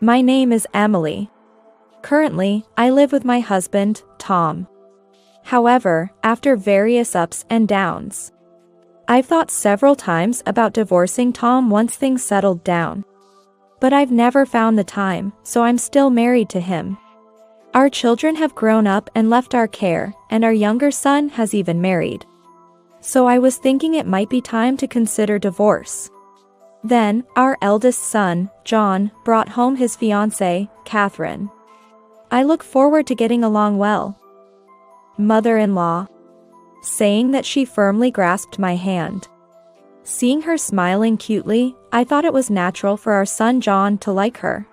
My name is Emily. Currently, I live with my husband, Tom. However, after various ups and downs, I've thought several times about divorcing Tom once things settled down. But I've never found the time, so I'm still married to him. Our children have grown up and left our care, and our younger son has even married. So I was thinking it might be time to consider divorce. Then, our eldest son, John, brought home his fiancée, Catherine. I look forward to getting along well. Mother-in-law. Saying that, she firmly grasped my hand. Seeing her smiling cutely, I thought it was natural for our son John to like her.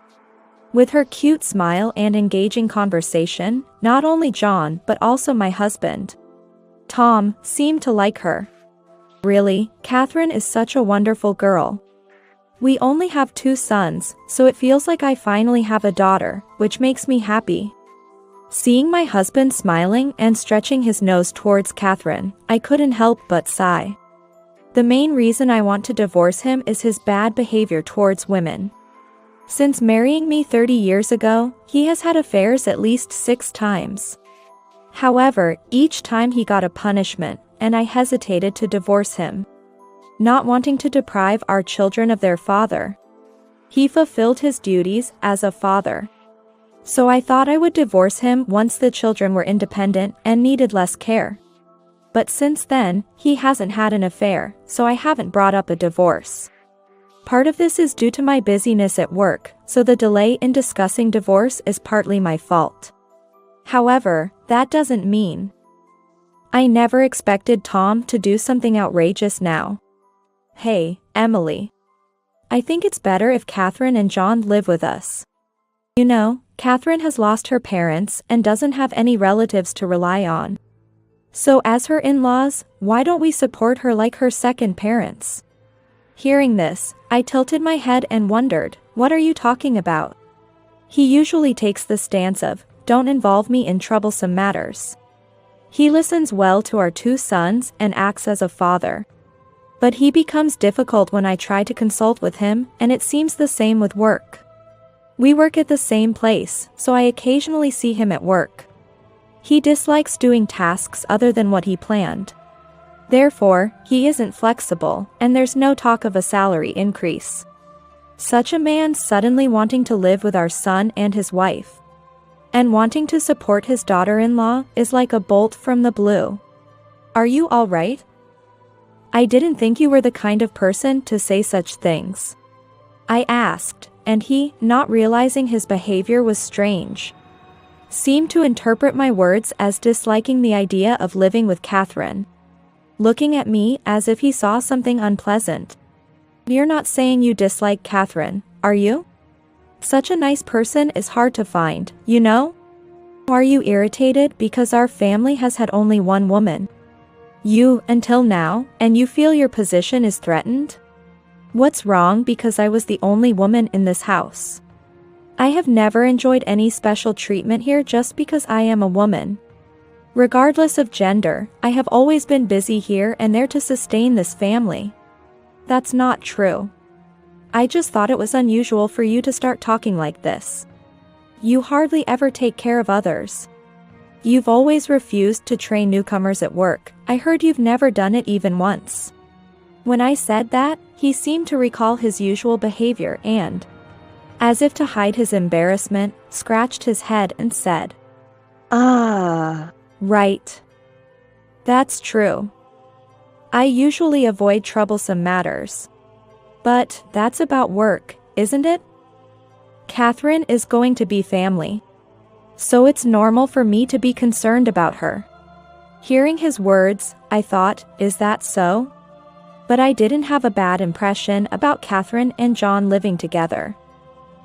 With her cute smile and engaging conversation, not only John but also my husband, Tom, seemed to like her. Really, Catherine is such a wonderful girl. We only have 2 sons, so it feels like I finally have a daughter, which makes me happy. Seeing my husband smiling and stretching his nose towards Catherine, I couldn't help but sigh. The main reason I want to divorce him is his bad behavior towards women. Since marrying me 30 years ago, he has had affairs at least 6 times. However, each time he got a punishment, and I hesitated to divorce him. Not wanting to deprive our children of their father. He fulfilled his duties as a father. So I thought I would divorce him once the children were independent and needed less care. But since then, he hasn't had an affair, so I haven't brought up a divorce. Part of this is due to my busyness at work, so the delay in discussing divorce is partly my fault. However, that doesn't mean I never expected Tom to do something outrageous now. Hey, Emily. I think it's better if Catherine and John live with us. You know, Catherine has lost her parents and doesn't have any relatives to rely on. So as her in-laws, why don't we support her like her second parents? Hearing this, I tilted my head and wondered, what are you talking about? He usually takes the stance of, don't involve me in troublesome matters. He listens well to our 2 sons and acts as a father. But he becomes difficult when I try to consult with him, and it seems the same with work. We work at the same place, so I occasionally see him at work. He dislikes doing tasks other than what he planned. Therefore, he isn't flexible, and there's no talk of a salary increase. Such a man suddenly wanting to live with our son and his wife, and wanting to support his daughter-in-law, is like a bolt from the blue. Are you all right? I didn't think you were the kind of person to say such things. I asked, and he, not realizing his behavior was strange, seemed to interpret my words as disliking the idea of living with Catherine, looking at me as if he saw something unpleasant. You're not saying you dislike Catherine, are you? Such a nice person is hard to find, you know? Are you irritated because our family has had only one woman? You, until now, and you feel your position is threatened? What's wrong because I was the only woman in this house? I have never enjoyed any special treatment here just because I am a woman. Regardless of gender, I have always been busy here and there to sustain this family. That's not true. I just thought it was unusual for you to start talking like this. You hardly ever take care of others. You've always refused to train newcomers at work. I heard you've never done it even once. When I said that, he seemed to recall his usual behavior and, as if to hide his embarrassment, scratched his head and said, right. That's true. I usually avoid troublesome matters. But that's about work, isn't it? Catherine is going to be family. So it's normal for me to be concerned about her. Hearing his words, I thought, is that so? But I didn't have a bad impression about Catherine and John living together.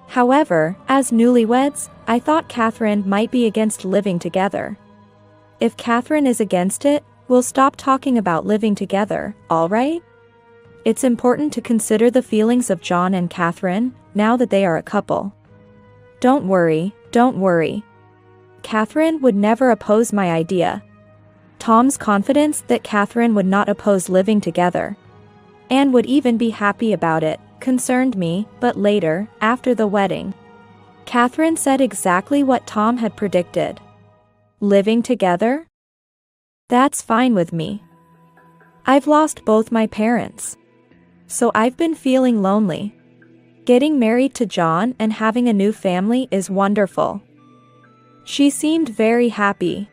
However, as newlyweds, I thought Catherine might be against living together. If Catherine is against it, we'll stop talking about living together, all right? It's important to consider the feelings of John and Catherine, now that they are a couple. Don't worry, don't worry. Catherine would never oppose my idea. Tom's confidence that Catherine would not oppose living together, and would even be happy about it, concerned me, but later, after the wedding, Catherine said exactly what Tom had predicted. Living together? That's fine with me. I've lost both my parents. So I've been feeling lonely. Getting married to John and having a new family is wonderful. She seemed very happy.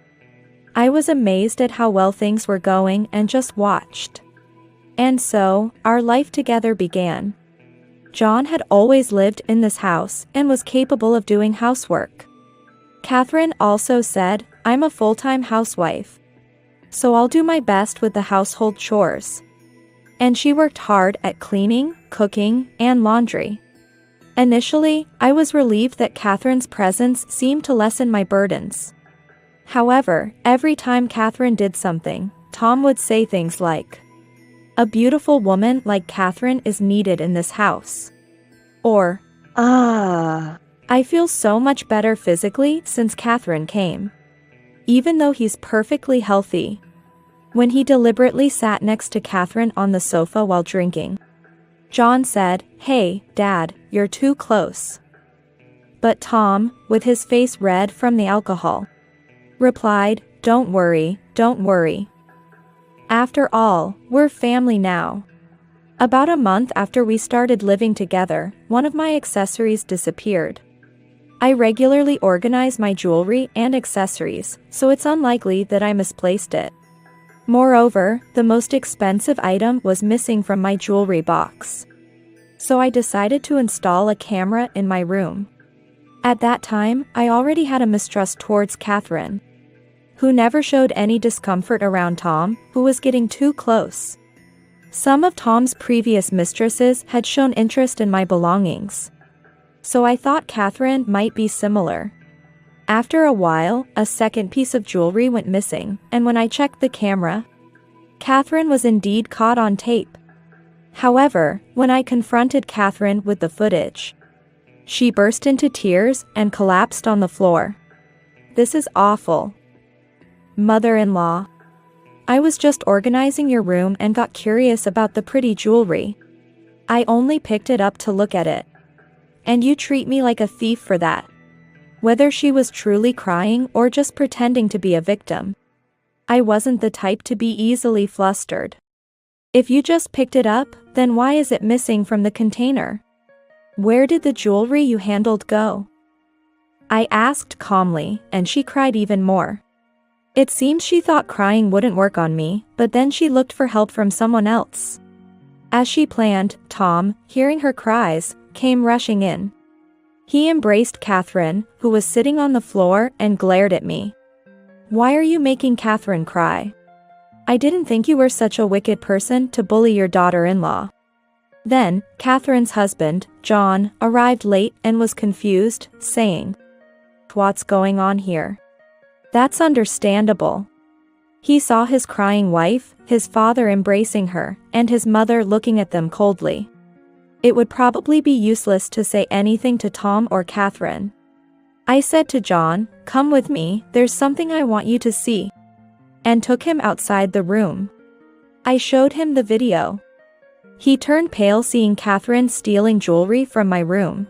I was amazed at how well things were going and just watched. And so, our life together began. John had always lived in this house and was capable of doing housework. Catherine also said, I'm a full-time housewife. So I'll do my best with the household chores. And she worked hard at cleaning, cooking, and laundry. Initially, I was relieved that Catherine's presence seemed to lessen my burdens. However, every time Catherine did something, Tom would say things like, a beautiful woman like Catherine is needed in this house. Or, I feel so much better physically since Catherine came. Even though he's perfectly healthy. When he deliberately sat next to Catherine on the sofa while drinking, John said, Hey, Dad, you're too close. But Tom, with his face red from the alcohol, replied, Don't worry, don't worry. After all, we're family now. About a month after we started living together, one of my accessories disappeared. I regularly organize my jewelry and accessories, so it's unlikely that I misplaced it. Moreover, the most expensive item was missing from my jewelry box. So I decided to install a camera in my room. At that time, I already had a mistrust towards Catherine, who never showed any discomfort around Tom, who was getting too close. Some of Tom's previous mistresses had shown interest in my belongings. So I thought Catherine might be similar. After a while, a second piece of jewelry went missing, and when I checked the camera, Catherine was indeed caught on tape. However, when I confronted Catherine with the footage, she burst into tears and collapsed on the floor. This is awful. Mother-in-law. I was just organizing your room and got curious about the pretty jewelry. I only picked it up to look at it. And you treat me like a thief for that. Whether she was truly crying or just pretending to be a victim, I wasn't the type to be easily flustered. If you just picked it up, then why is it missing from the container? Where did the jewelry you handled go? I asked calmly, and she cried even more. It seems she thought crying wouldn't work on me, but then she looked for help from someone else. As she planned, Tom, hearing her cries, came rushing in. He embraced Catherine, who was sitting on the floor, and glared at me. Why are you making Catherine cry? I didn't think you were such a wicked person to bully your daughter-in-law. Then, Catherine's husband, John, arrived late and was confused, saying, What's going on here? That's understandable. He saw his crying wife, his father embracing her, and his mother looking at them coldly. It would probably be useless to say anything to Tom or Catherine. I said to John, Come with me, there's something I want you to see. And took him outside the room. I showed him the video. He turned pale seeing Catherine stealing jewelry from my room.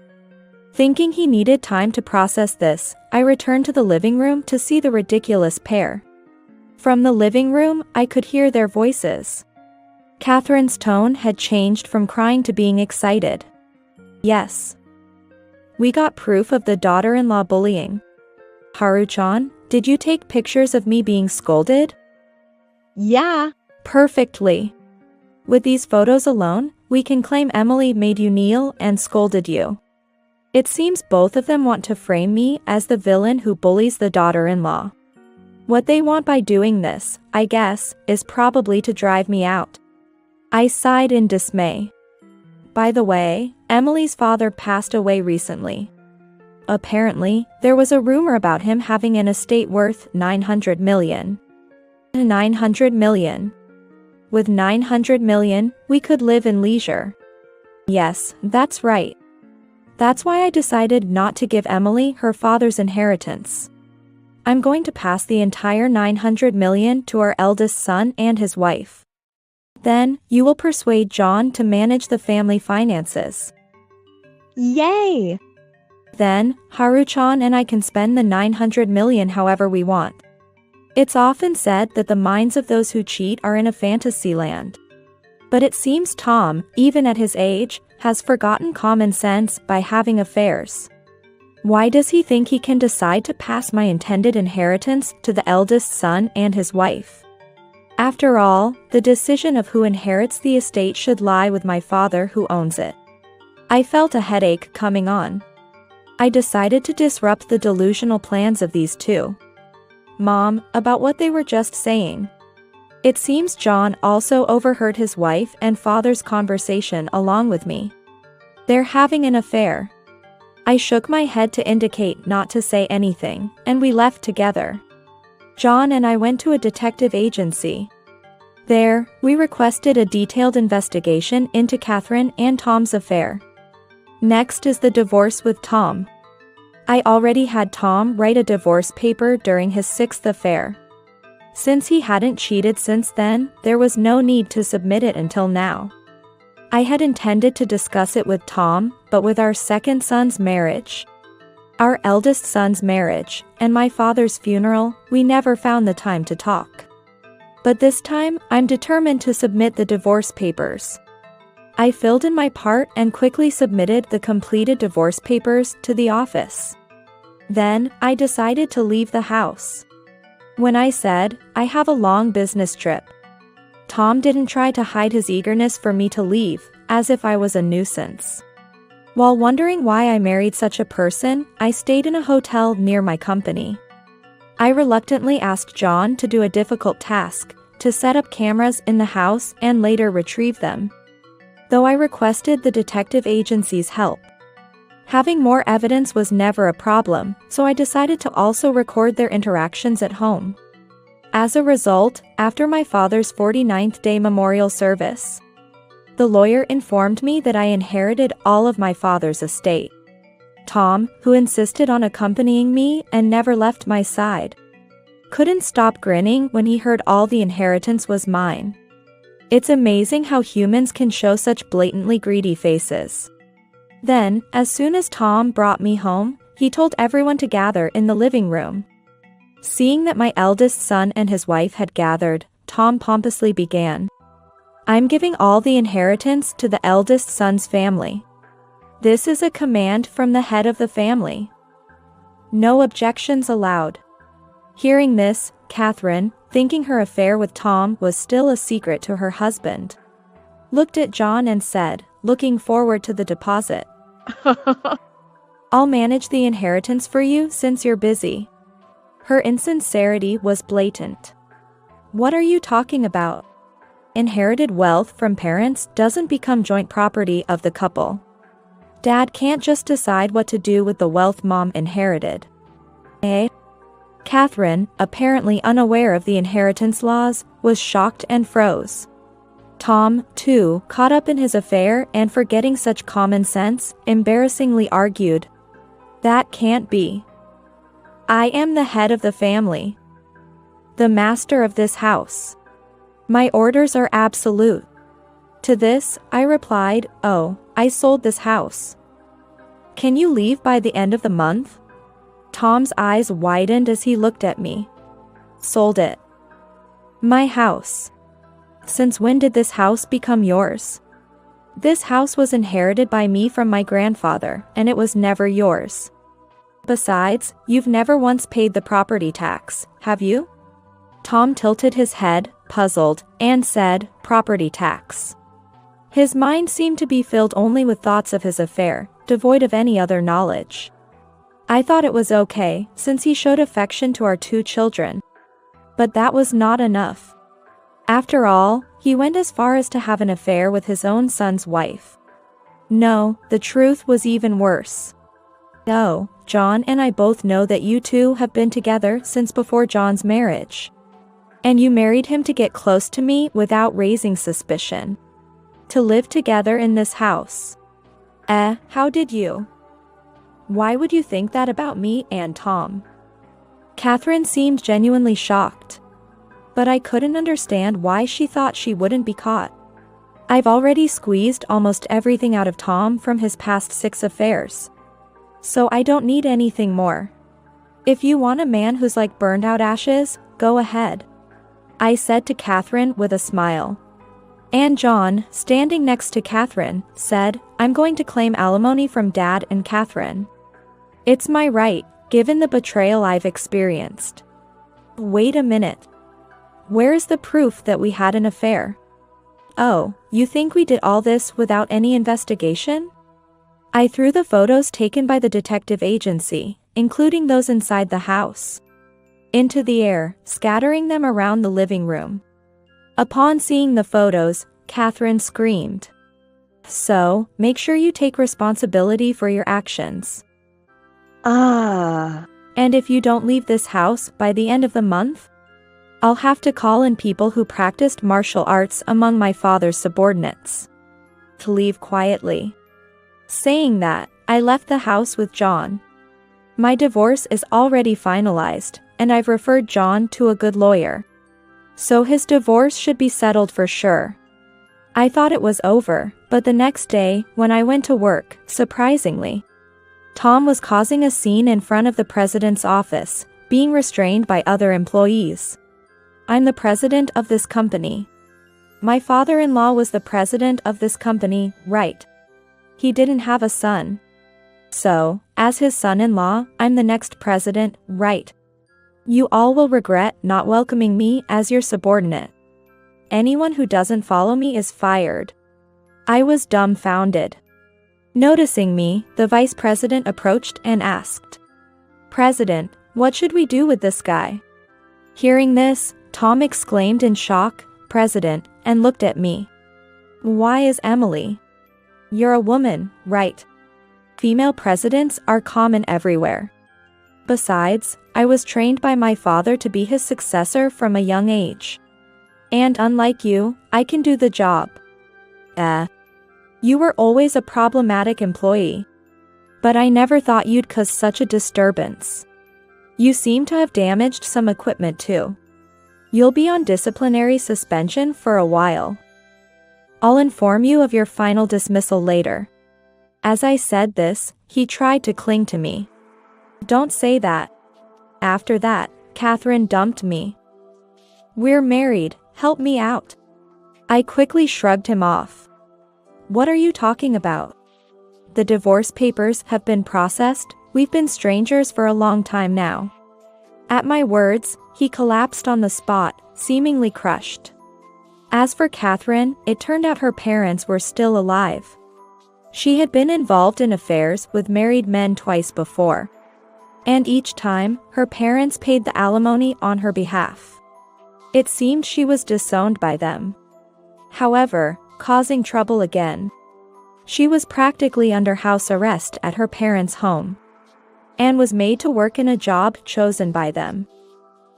Thinking he needed time to process this, I returned to the living room to see the ridiculous pair. From the living room, I could hear their voices. Catherine's tone had changed from crying to being excited. Yes. We got proof of the daughter-in-law bullying. Haru-chan, did you take pictures of me being scolded? Yeah. Perfectly. With these photos alone, we can claim Emily made you kneel and scolded you. It seems both of them want to frame me as the villain who bullies the daughter-in-law. What they want by doing this, I guess, is probably to drive me out. I sighed in dismay. By the way, Emily's father passed away recently. Apparently, there was a rumor about him having an estate worth 900 million. 900 million. With 900 million, we could live in leisure. Yes, that's right. That's why I decided not to give Emily her father's inheritance. I'm going to pass the entire 900 million to our eldest son and his wife. Then, you will persuade John to manage the family finances. Yay! Then, Haru-chan and I can spend the 900 million however we want. It's often said that the minds of those who cheat are in a fantasy land. But it seems Tom, even at his age, has forgotten common sense by having affairs. Why does he think he can decide to pass my intended inheritance to the eldest son and his wife? After all, the decision of who inherits the estate should lie with my father who owns it. I felt a headache coming on. I decided to disrupt the delusional plans of these two. Mom, about what they were just saying. It seems John also overheard his wife and father's conversation along with me. They're having an affair. I shook my head to indicate not to say anything, and we left together. John and I went to a detective agency. There, we requested a detailed investigation into Catherine and Tom's affair. Next is the divorce with Tom. I already had Tom write a divorce paper during his 6th affair. Since he hadn't cheated since then, there was no need to submit it until now. I had intended to discuss it with Tom, but with our second son's marriage, our eldest son's marriage, and my father's funeral, we never found the time to talk. But this time, I'm determined to submit the divorce papers. I filled in my part and quickly submitted the completed divorce papers to the office. Then, I decided to leave the house. When I said, I have a long business trip, Tom didn't try to hide his eagerness for me to leave, as if I was a nuisance. While wondering why I married such a person, I stayed in a hotel near my company. I reluctantly asked John to do a difficult task, to set up cameras in the house and later retrieve them. Though I requested the detective agency's help. Having more evidence was never a problem, so I decided to also record their interactions at home. As a result, after my father's 49th day memorial service, the lawyer informed me that I inherited all of my father's estate. Tom, who insisted on accompanying me and never left my side, couldn't stop grinning when he heard all the inheritance was mine. It's amazing how humans can show such blatantly greedy faces. Then, as soon as Tom brought me home, he told everyone to gather in the living room. Seeing that my eldest son and his wife had gathered, Tom pompously began. I'm giving all the inheritance to the eldest son's family. This is a command from the head of the family. No objections allowed. Hearing this, Catherine, thinking her affair with Tom was still a secret to her husband, looked at John and said, looking forward to the deposit. I'll manage the inheritance for you since you're busy. Her insincerity was blatant. What are you talking about? Inherited wealth from parents doesn't become joint property of the couple. Dad can't just decide what to do with the wealth Mom inherited. Eh? Catherine, apparently unaware of the inheritance laws, was shocked and froze. Tom, too, caught up in his affair and forgetting such common sense, embarrassingly argued. That can't be. I am the head of the family. The master of this house. My orders are absolute. To this, I replied, oh, I sold this house. Can you leave by the end of the month? Tom's eyes widened as he looked at me. Sold it. My house. Since when did this house become yours? This house was inherited by me from my grandfather, and it was never yours. Besides, you've never once paid the property tax, have you? Tom tilted his head, puzzled, and said, property tax. His mind seemed to be filled only with thoughts of his affair, devoid of any other knowledge. I thought it was okay, since he showed affection to our 2 children. But that was not enough. After all, he went as far as to have an affair with his own son's wife. No, the truth was even worse. Oh, John and I both know that you two have been together since before John's marriage. And you married him to get close to me without raising suspicion. To live together in this house. How did you? Why would you think that about me and Tom? Catherine seemed genuinely shocked. But I couldn't understand why she thought she wouldn't be caught. I've already squeezed almost everything out of Tom from his past 6 affairs. So I don't need anything more. If you want a man who's like burned out ashes, go ahead, I said to Catherine with a smile. And John, standing next to Catherine, said, I'm going to claim alimony from Dad and Catherine. It's my right, given the betrayal I've experienced. Wait a minute. Where's the proof that we had an affair? Oh, you think we did all this without any investigation? I threw the photos taken by the detective agency, including those inside the house, into the air, scattering them around the living room. Upon seeing the photos, Catherine screamed. So, make sure you take responsibility for your actions. Ah. And if you don't leave this house by the end of the month, I'll have to call in people who practiced martial arts among my father's subordinates to leave quietly. Saying that, I left the house with John. My divorce is already finalized, and I've referred John to a good lawyer. So his divorce should be settled for sure. I thought it was over, but the next day, when I went to work, surprisingly, Tom was causing a scene in front of the president's office, being restrained by other employees. I'm the president of this company. My father-in-law was the president of this company, right? He didn't have a son. So, as his son-in-law, I'm the next president, right? You all will regret not welcoming me as your subordinate. Anyone who doesn't follow me is fired. I was dumbfounded. Noticing me, the vice president approached and asked, President, what should we do with this guy? Hearing this, Tom exclaimed in shock, President, and looked at me. Why is Emily? You're a woman, right? Female presidents are common everywhere. Besides, I was trained by my father to be his successor from a young age. And unlike you, I can do the job. You were always a problematic employee. But I never thought you'd cause such a disturbance. You seem to have damaged some equipment too. You'll be on disciplinary suspension for a while. I'll inform you of your final dismissal later. As I said this, he tried to cling to me. Don't say that. After that, Catherine dumped me. We're married, help me out. I quickly shrugged him off. What are you talking about? The divorce papers have been processed, we've been strangers for a long time now. At my words, he collapsed on the spot, seemingly crushed. As for Catherine, it turned out her parents were still alive. She had been involved in affairs with married men twice before. And each time, her parents paid the alimony on her behalf. It seemed she was disowned by them. However, causing trouble again. She was practically under house arrest at her parents' home, and was made to work in a job chosen by them.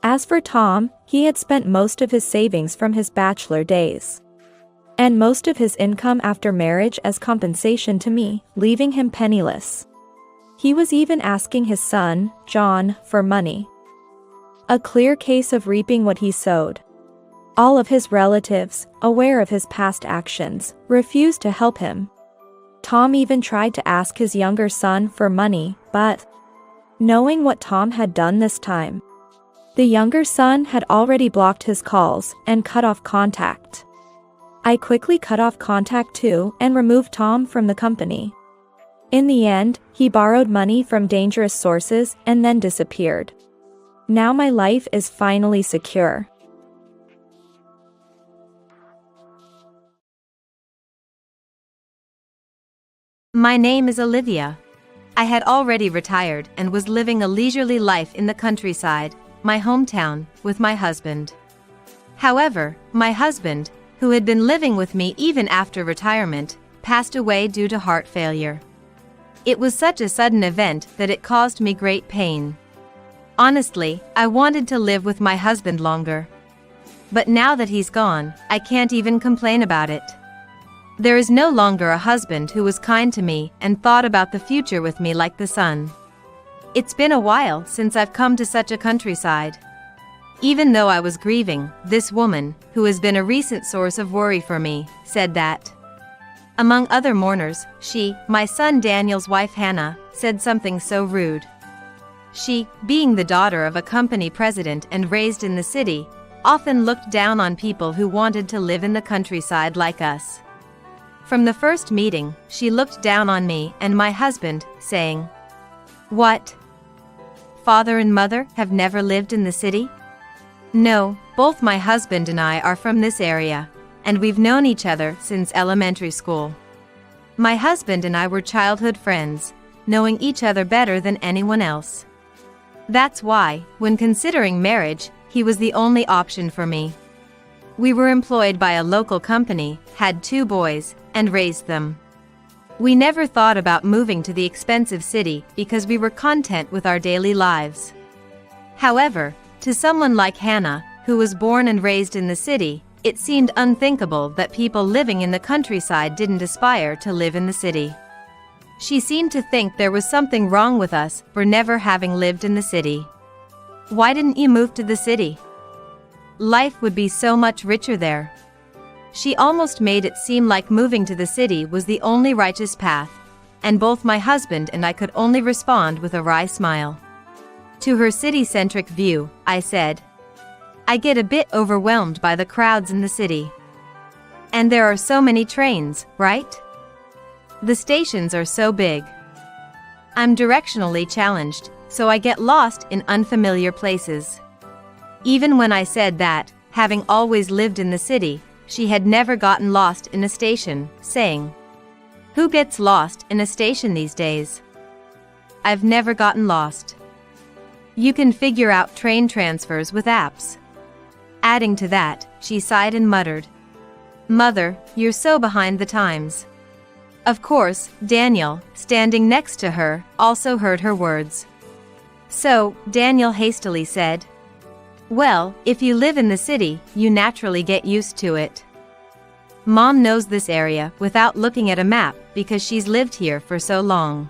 As for Tom, he had spent most of his savings from his bachelor days, and most of his income after marriage as compensation to me, leaving him penniless. He was even asking his son, John, for money. A clear case of reaping what he sowed. All of his relatives, aware of his past actions, refused to help him. Tom even tried to ask his younger son for money, but, knowing what Tom had done this time, the younger son had already blocked his calls and cut off contact. I quickly cut off contact too and removed Tom from the company. In the end, he borrowed money from dangerous sources and then disappeared. Now my life is finally secure. My name is Olivia. I had already retired and was living a leisurely life in the countryside, my hometown, with my husband. However, my husband, who had been living with me even after retirement, passed away due to heart failure. It was such a sudden event that it caused me great pain. Honestly, I wanted to live with my husband longer. But now that he's gone, I can't even complain about it. There is no longer a husband who was kind to me and thought about the future with me like the son. It's been a while since I've come to such a countryside. Even though I was grieving, this woman, who has been a recent source of worry for me, said that Among other mourners, she, my son Daniel's wife Hannah, said something so rude. She, being the daughter of a company president and raised in the city, often looked down on people who wanted to live in the countryside like us. From the first meeting, she looked down on me and my husband, saying, "What? Father and mother have never lived in the city?" No, both my husband and I are from this area, and we've known each other since elementary school. My husband and I were childhood friends, knowing each other better than anyone else. That's why, when considering marriage, he was the only option for me. We were employed by a local company, had 2 boys, and raised them. We never thought about moving to the expensive city because we were content with our daily lives. However, to someone like Hannah, who was born and raised in the city, it seemed unthinkable that people living in the countryside didn't aspire to live in the city. She seemed to think there was something wrong with us for never having lived in the city. "Why didn't you move to the city? Life would be so much richer there." She almost made it seem like moving to the city was the only righteous path, and both my husband and I could only respond with a wry smile. To her city-centric view, I said, "I get a bit overwhelmed by the crowds in the city. And there are so many trains, right? The stations are so big. I'm directionally challenged, so I get lost in unfamiliar places." Even when I said that, having always lived in the city, she had never gotten lost in a station, saying, "Who gets lost in a station these days? I've never gotten lost. You can figure out train transfers with apps." Adding to that, she sighed and muttered, "Mother, you're so behind the times." Of course, Daniel, standing next to her, also heard her words. So, Daniel hastily said, "Well, if you live in the city, you naturally get used to it. Mom knows this area without looking at a map because she's lived here for so long.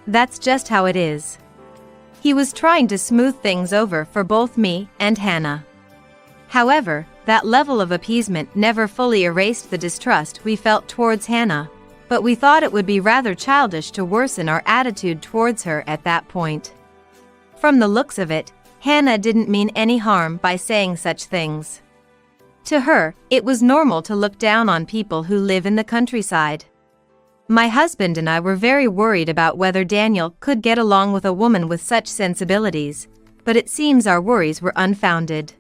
That's just how it is." He was trying to smooth things over for both me and Hannah. However, that level of appeasement never fully erased the distrust we felt towards Hannah, but we thought it would be rather childish to worsen our attitude towards her at that point. From the looks of it, Hannah didn't mean any harm by saying such things. To her, it was normal to look down on people who live in the countryside. My husband and I were very worried about whether Daniel could get along with a woman with such sensibilities, but it seems our worries were unfounded.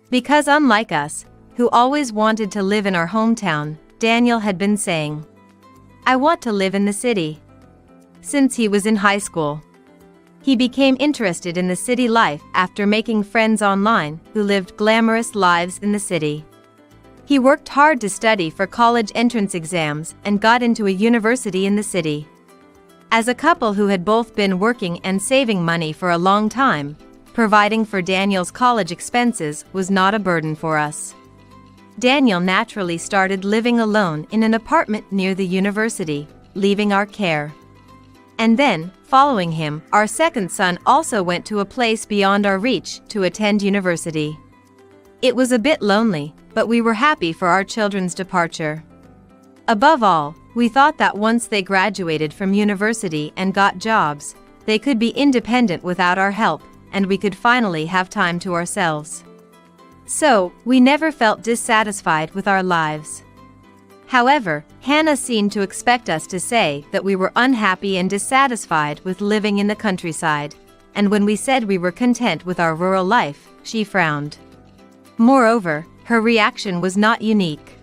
Because unlike us, who always wanted to live in our hometown, Daniel had been saying, "I want to live in the city," since he was in high school. He became interested in the city life after making friends online who lived glamorous lives in the city. He worked hard to study for college entrance exams and got into a university in the city. As a couple who had both been working and saving money for a long time, providing for Daniel's college expenses was not a burden for us. Daniel naturally started living alone in an apartment near the university, leaving our care. And then, following him, our second son also went to a place beyond our reach to attend university. It was a bit lonely, but we were happy for our children's departure. Above all, we thought that once they graduated from university and got jobs, they could be independent without our help, and we could finally have time to ourselves. So, we never felt dissatisfied with our lives. However, Hannah seemed to expect us to say that we were unhappy and dissatisfied with living in the countryside, and when we said we were content with our rural life, she frowned. Moreover, her reaction was not unique.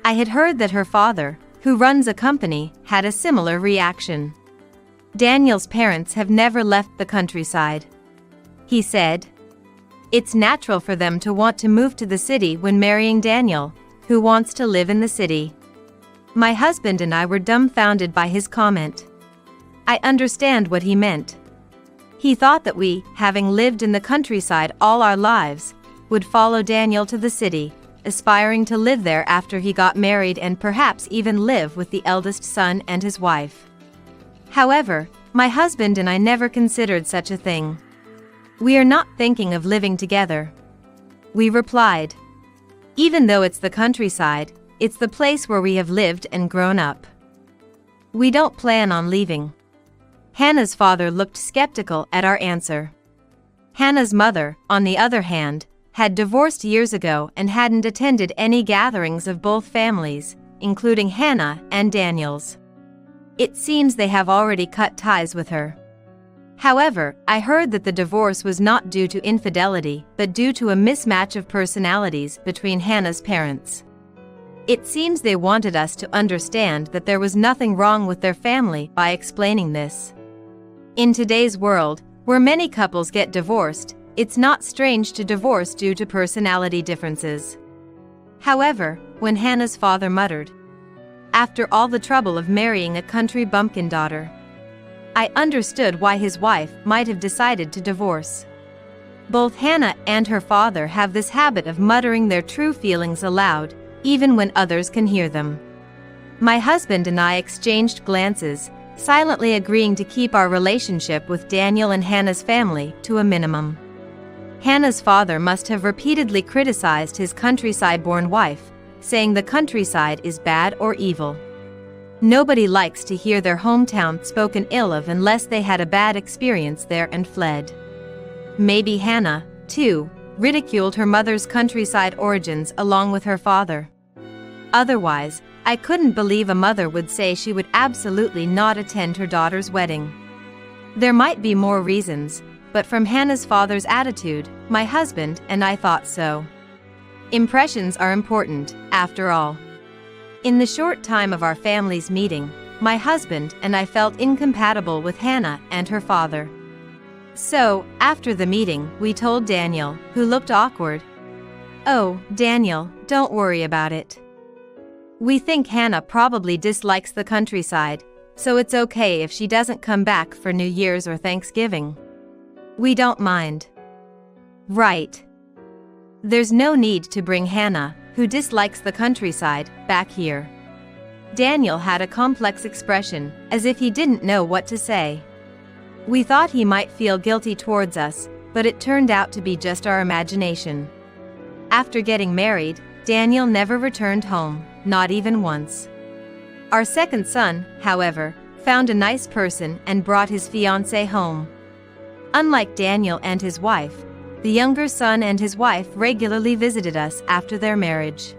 I had heard that her father, who runs a company, had a similar reaction. Daniel's parents have never left the countryside. He said, "It's natural for them to want to move to the city when marrying Daniel, who wants to live in the city." My husband and I were dumbfounded by his comment. I understand what he meant. He thought that we, having lived in the countryside all our lives, would follow Daniel to the city, aspiring to live there after he got married and perhaps even live with the eldest son and his wife. However, my husband and I never considered such a thing. "We are not thinking of living together," we replied. "Even though it's the countryside, it's the place where we have lived and grown up. We don't plan on leaving." Hannah's father looked skeptical at our answer. Hannah's mother, on the other hand, had divorced years ago and hadn't attended any gatherings of both families, including Hannah and Daniel's. It seems they have already cut ties with her. However, I heard that the divorce was not due to infidelity, but due to a mismatch of personalities between Hannah's parents. It seems they wanted us to understand that there was nothing wrong with their family by explaining this. In today's world, where many couples get divorced, it's not strange to divorce due to personality differences. However, when Hannah's father muttered, "After all the trouble of marrying a country bumpkin daughter," I understood why his wife might have decided to divorce. Both Hannah and her father have this habit of muttering their true feelings aloud, even when others can hear them. My husband and I exchanged glances, silently agreeing to keep our relationship with Daniel and Hannah's family to a minimum. Hannah's father must have repeatedly criticized his countryside-born wife, saying the countryside is bad or evil. Nobody likes to hear their hometown spoken ill of unless they had a bad experience there and fled. Maybe Hannah, too, ridiculed her mother's countryside origins along with her father. Otherwise, I couldn't believe a mother would say she would absolutely not attend her daughter's wedding. There might be more reasons, but from Hannah's father's attitude, my husband and I thought so. Impressions are important, after all. In the short time of our family's meeting, my husband and I felt incompatible with Hannah and her father. So, after the meeting, we told Daniel, who looked awkward. "Oh, Daniel, don't worry about it. We think Hannah probably dislikes the countryside, so it's okay if she doesn't come back for New Year's or Thanksgiving. We don't mind." Right. There's no need to bring Hannah, who dislikes the countryside, back here. Daniel had a complex expression, as if he didn't know what to say. We thought he might feel guilty towards us, but it turned out to be just our imagination. After getting married, Daniel never returned home, not even once. Our second son, however, found a nice person and brought his fiancée home. Unlike Daniel and his wife, the younger son and his wife regularly visited us after their marriage.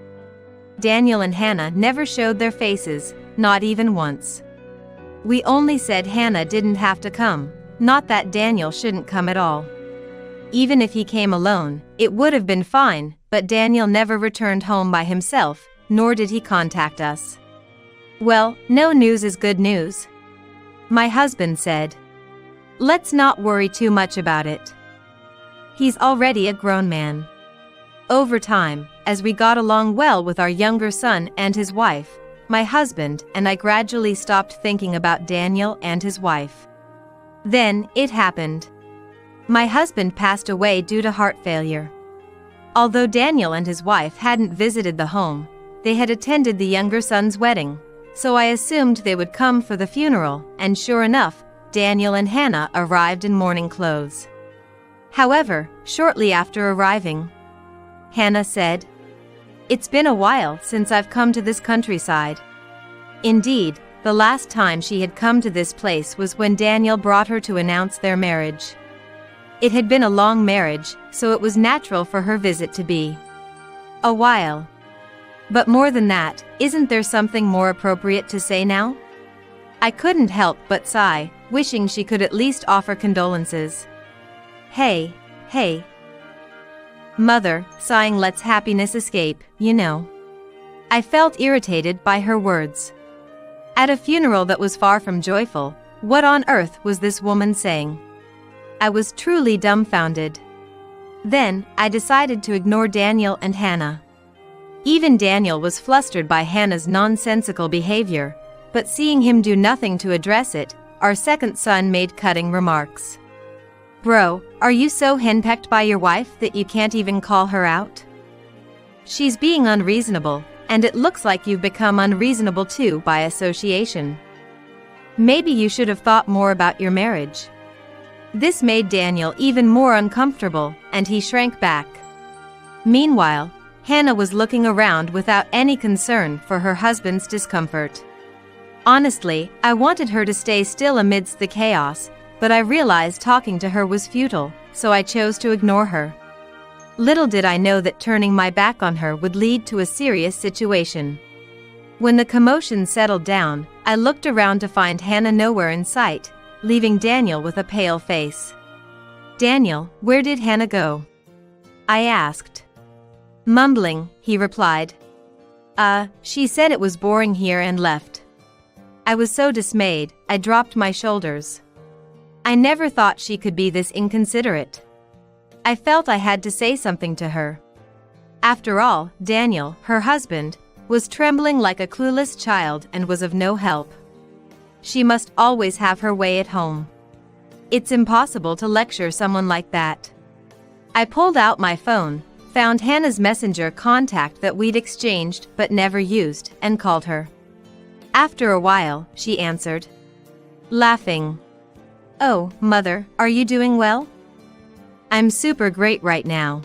Daniel and Hannah never showed their faces, not even once. We only said Hannah didn't have to come, not that Daniel shouldn't come at all. Even if he came alone, it would have been fine, but Daniel never returned home by himself, nor did he contact us. "Well, no news is good news," my husband said. "Let's not worry too much about it. He's already a grown man." Over time, as we got along well with our younger son and his wife, my husband and I gradually stopped thinking about Daniel and his wife. Then, it happened. My husband passed away due to heart failure. Although Daniel and his wife hadn't visited the home, they had attended the younger son's wedding, so I assumed they would come for the funeral, and sure enough, Daniel and Hannah arrived in mourning clothes. However, shortly after arriving, Hannah said, "It's been a while since I've come to this countryside." Indeed, the last time she had come to this place was when Daniel brought her to announce their marriage. It had been a long marriage, so it was natural for her visit to be a while. But more than that, isn't there something more appropriate to say now? I couldn't help but sigh, wishing she could at least offer condolences. Hey. Mother, sighing lets happiness escape, you know. I felt irritated by her words. At a funeral that was far from joyful, what on earth was this woman saying? I was truly dumbfounded. Then, I decided to ignore Daniel and Hannah. Even Daniel was flustered by Hannah's nonsensical behavior, but seeing him do nothing to address it, our second son made cutting remarks. "Bro, are you so henpecked by your wife that you can't even call her out? She's being unreasonable, and it looks like you've become unreasonable too by association. Maybe you should have thought more about your marriage." This made Daniel even more uncomfortable, and he shrank back. Meanwhile, Hannah was looking around without any concern for her husband's discomfort. Honestly, I wanted her to stay still amidst the chaos, but I realized talking to her was futile, so I chose to ignore her. Little did I know that turning my back on her would lead to a serious situation. When the commotion settled down, I looked around to find Hannah nowhere in sight, leaving Daniel with a pale face. "Daniel, where did Hannah go?" I asked. Mumbling, he replied. She said it was boring here and left." I was so dismayed, I dropped my shoulders. I never thought she could be this inconsiderate. I felt I had to say something to her. After all, Daniel, her husband, was trembling like a clueless child and was of no help. She must always have her way at home. It's impossible to lecture someone like that. I pulled out my phone, found Hannah's messenger contact that we'd exchanged but never used, and called her. After a while, she answered, laughing. "Oh, Mother, are you doing well?" "I'm super great right now."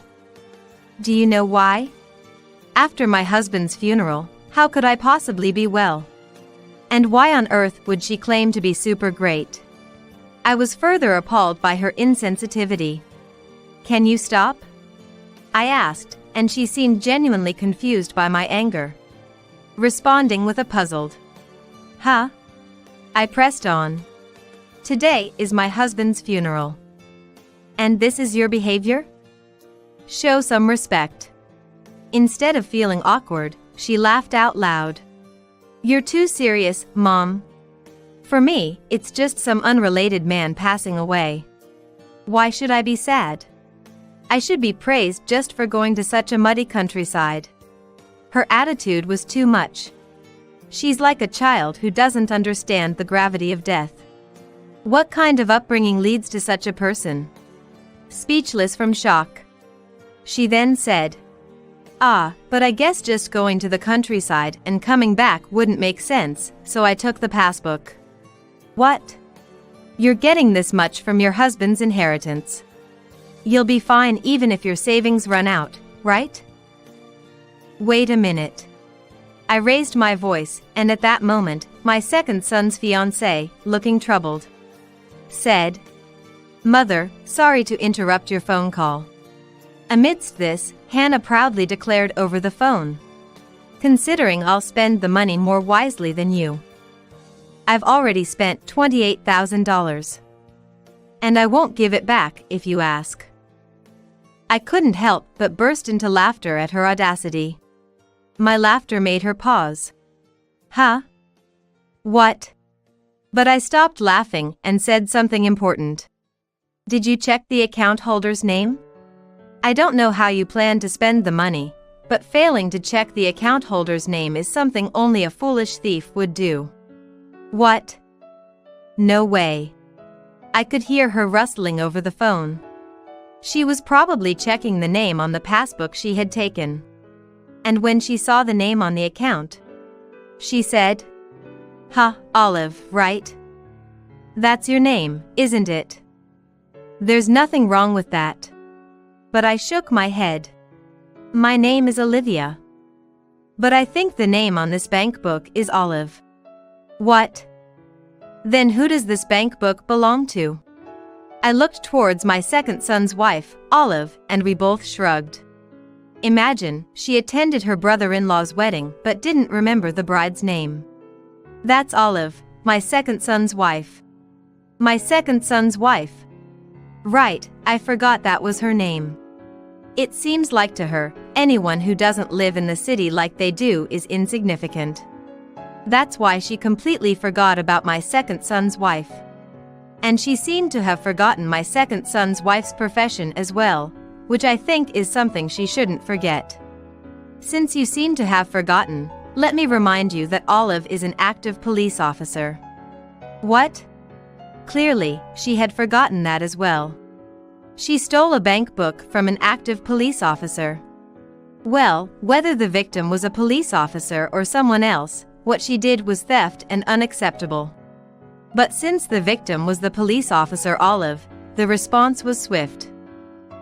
"Do you know why?" "After my husband's funeral, how could I possibly be well? And why on earth would she claim to be super great?" I was further appalled by her insensitivity. "Can you stop?" I asked, and she seemed genuinely confused by my anger. Responding with a puzzled, "Huh?" I pressed on. "Today is my husband's funeral. And this is your behavior? Show some respect." Instead of feeling awkward, she laughed out loud. "You're too serious, Mom. For me, it's just some unrelated man passing away. Why should I be sad? I should be praised just for going to such a muddy countryside." Her attitude was too much. She's like a child who doesn't understand the gravity of death. What kind of upbringing leads to such a person? Speechless from shock. She then said, But I guess just going to the countryside and coming back wouldn't make sense, so I took the passbook." "What? You're getting this much from your husband's inheritance. You'll be fine even if your savings run out, right?" "Wait a minute." I raised my voice, and at that moment, my second son's fiancé, looking troubled, said, "Mother, sorry to interrupt your phone call." Amidst this, Hannah proudly declared over the phone, "Considering I'll spend the money more wisely than you. I've already spent $28,000. And I won't give it back if you ask." I couldn't help but burst into laughter at her audacity. My laughter made her pause. "Huh? What?" But I stopped laughing and said something important. "Did you check the account holder's name? I don't know how you plan to spend the money, but failing to check the account holder's name is something only a foolish thief would do." "What? No way." I could hear her rustling over the phone. She was probably checking the name on the passbook she had taken. And when she saw the name on the account, she said, Olive, right? That's your name, isn't it?" "There's nothing wrong with that." But I shook my head. "My name is Olivia. But I think the name on this bank book is Olive." "What? Then who does this bank book belong to?" I looked towards my second son's wife, Olive, and we both shrugged. Imagine, she attended her brother-in-law's wedding but didn't remember the bride's name. "That's Olive, my second son's wife." "My second son's wife? Right, I forgot that was her name." It seems like to her, anyone who doesn't live in the city like they do is insignificant. That's why she completely forgot about my second son's wife. And she seemed to have forgotten my second son's wife's profession as well, which I think is something she shouldn't forget. Since you seem to have forgotten, let me remind you that Olive is an active police officer. What? Clearly, she had forgotten that as well. She stole a bank book from an active police officer. Well, whether the victim was a police officer or someone else, what she did was theft and unacceptable. But since the victim was the police officer Olive, the response was swift.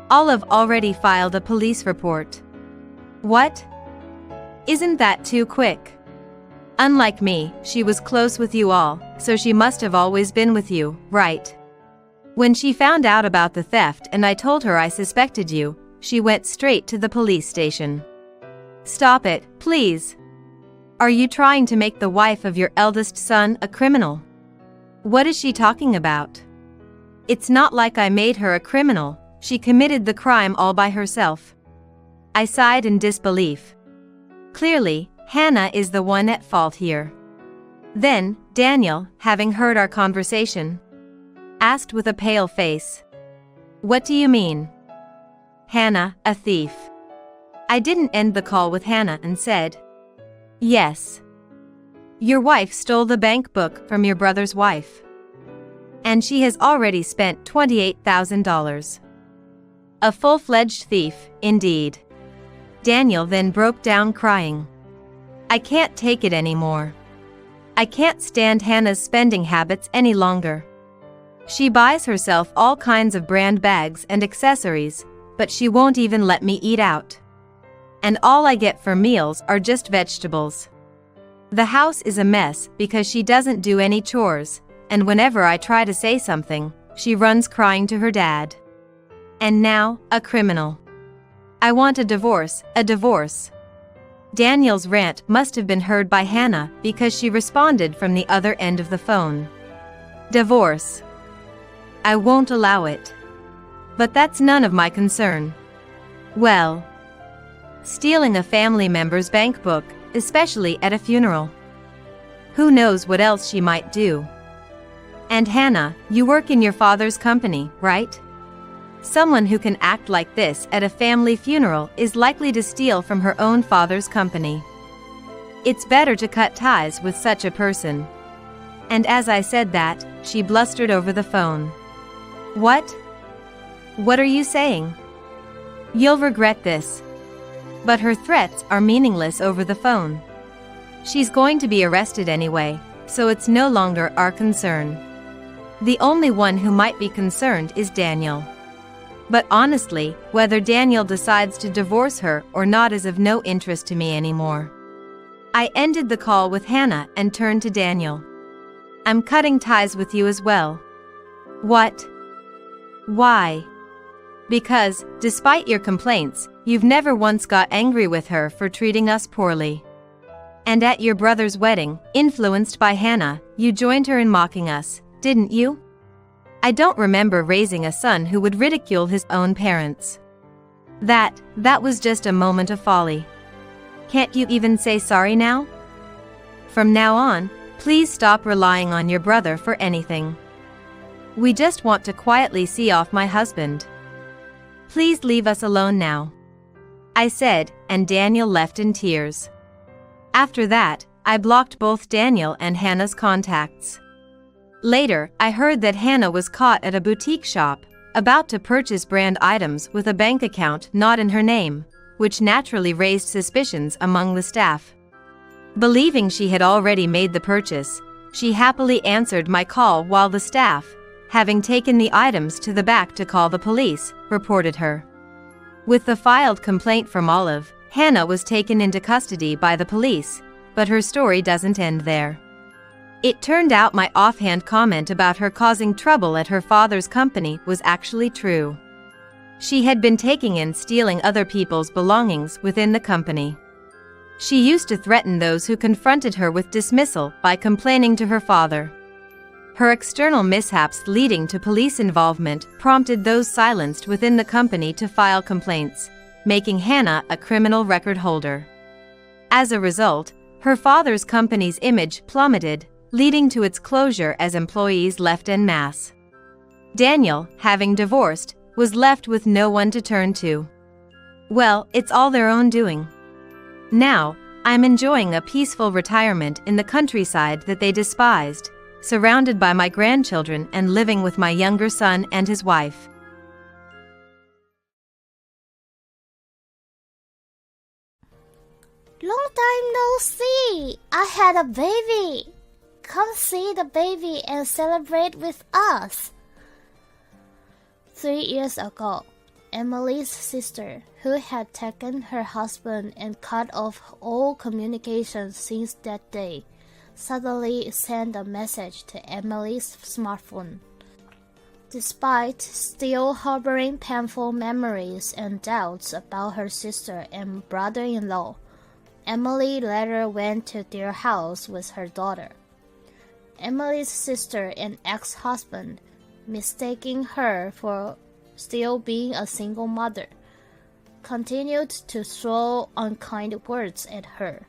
Olive already filed a police report. What? Isn't that too quick? Unlike me, she was close with you all, so she must have always been with you, right? When she found out about the theft and I told her I suspected you, she went straight to the police station. Stop it, please. Are you trying to make the wife of your eldest son a criminal? What is she talking about? It's not like I made her a criminal, she committed the crime all by herself. I sighed in disbelief. Clearly, Hannah is the one at fault here. Then, Daniel, having heard our conversation, asked with a pale face. What do you mean? Hannah, a thief. I didn't end the call with Hannah and said, yes. Your wife stole the bank book from your brother's wife. And she has already spent $28,000. A full-fledged thief, indeed. Daniel then broke down crying. I can't take it anymore. I can't stand Hannah's spending habits any longer. She buys herself all kinds of brand bags and accessories, but she won't even let me eat out. And all I get for meals are just vegetables. The house is a mess because she doesn't do any chores, and whenever I try to say something, she runs crying to her dad. And now, a criminal. I want a divorce, a divorce. Daniel's rant must have been heard by Hannah because she responded from the other end of the phone. Divorce. I won't allow it. But that's none of my concern. Well, stealing a family member's bank book, especially at a funeral. Who knows what else she might do? And Hannah, you work in your father's company, right? Someone who can act like this at a family funeral is likely to steal from her own father's company. It's better to cut ties with such a person. And as I said that, she blustered over the phone. What? What are you saying? You'll regret this. But her threats are meaningless over the phone. She's going to be arrested anyway, so it's no longer our concern. The only one who might be concerned is Daniel. But honestly, whether Daniel decides to divorce her or not is of no interest to me anymore. I ended the call with Hannah and turned to Daniel. I'm cutting ties with you as well. What? Why? Because, despite your complaints, you've never once got angry with her for treating us poorly. And at your brother's wedding, influenced by Hannah, you joined her in mocking us, didn't you? I don't remember raising a son who would ridicule his own parents. That was just a moment of folly. Can't you even say sorry now? From now on, please stop relying on your brother for anything. We just want to quietly see off my husband. Please leave us alone now. I said, and Daniel left in tears. After that, I blocked both Daniel and Hannah's contacts. Later, I heard that Hannah was caught at a boutique shop, about to purchase brand items with a bank account not in her name, which naturally raised suspicions among the staff. Believing she had already made the purchase, she happily answered my call while the staff, having taken the items to the back to call the police, reported her. With the filed complaint from Olive, Hannah was taken into custody by the police, but her story doesn't end there. It turned out my offhand comment about her causing trouble at her father's company was actually true. She had been taking and stealing other people's belongings within the company. She used to threaten those who confronted her with dismissal by complaining to her father. Her external mishaps leading to police involvement prompted those silenced within the company to file complaints, making Hannah a criminal record holder. As a result, her father's company's image plummeted, leading to its closure as employees left en masse. Daniel, having divorced, was left with no one to turn to. Well, it's all their own doing. Now, I'm enjoying a peaceful retirement in the countryside that they despised, surrounded by my grandchildren and living with my younger son and his wife. Long time no see! I had a baby! Come see the baby and celebrate with us! 3 years ago, Emily's sister, who had taken her husband and cut off all communication since that day, suddenly sent a message to Emily's smartphone. Despite still harboring painful memories and doubts about her sister and brother-in-law, Emily later went to their house with her daughter. Emily's sister and ex-husband, mistaking her for still being a single mother, continued to throw unkind words at her.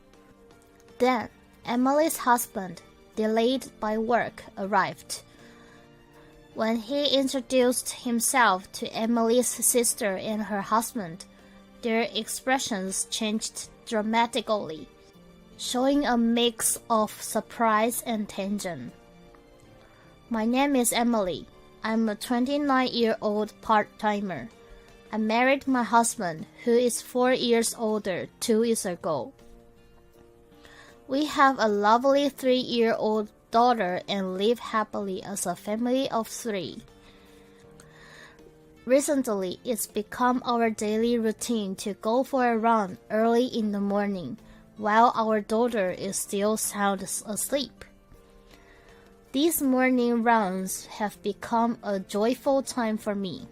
Then, Emily's husband, delayed by work, arrived. When he introduced himself to Emily's sister and her husband, their expressions changed dramatically, showing a mix of surprise and tension. "My name is Emily. I'm a 29-year-old part-timer. I married my husband, who is 4 years older, 2 years ago. We have a lovely 3-year-old daughter and live happily as a family of 3. Recently, it's become our daily routine to go for a run early in the morning, while our daughter is still sound asleep. These morning runs have become a joyful time for me.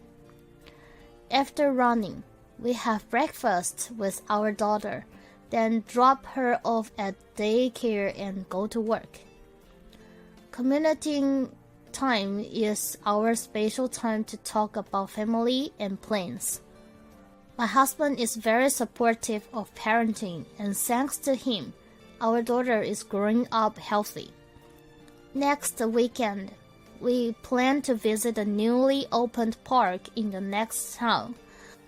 After running, we have breakfast with our daughter, then drop her off at daycare and go to work. Commuting time is our special time to talk about family and plans. My husband is very supportive of parenting, and thanks to him, our daughter is growing up healthy. Next weekend, we plan to visit a newly opened park in the next town,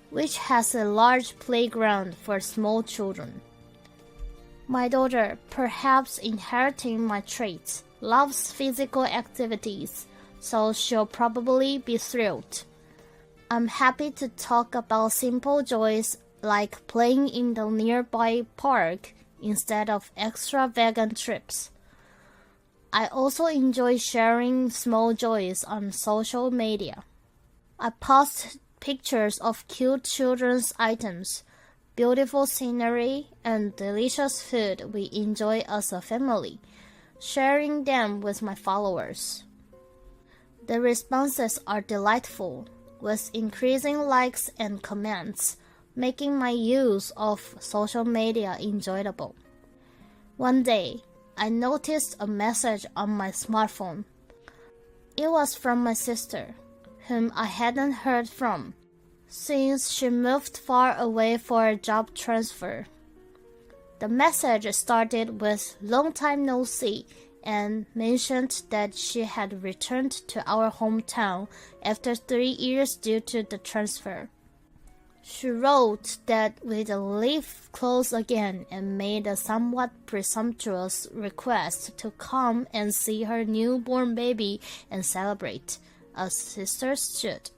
which has a large playground for small children. My daughter, perhaps inheriting my traits, loves physical activities, so she'll probably be thrilled. I'm happy to talk about simple joys like playing in the nearby park instead of extravagant trips. I also enjoy sharing small joys on social media. I post pictures of cute children's items, beautiful scenery, and delicious food we enjoy as a family, sharing them with my followers. The responses are delightful, with increasing likes and comments, making my use of social media enjoyable. One day, I noticed a message on my smartphone. It was from my sister, whom I hadn't heard from since she moved far away for a job transfer. The message started with "Long time no see" and mentioned that she had returned to our hometown after 3 years due to the transfer. She wrote that we'd live close again and made a somewhat presumptuous request to come and see her newborn baby and celebrate, as sisters should.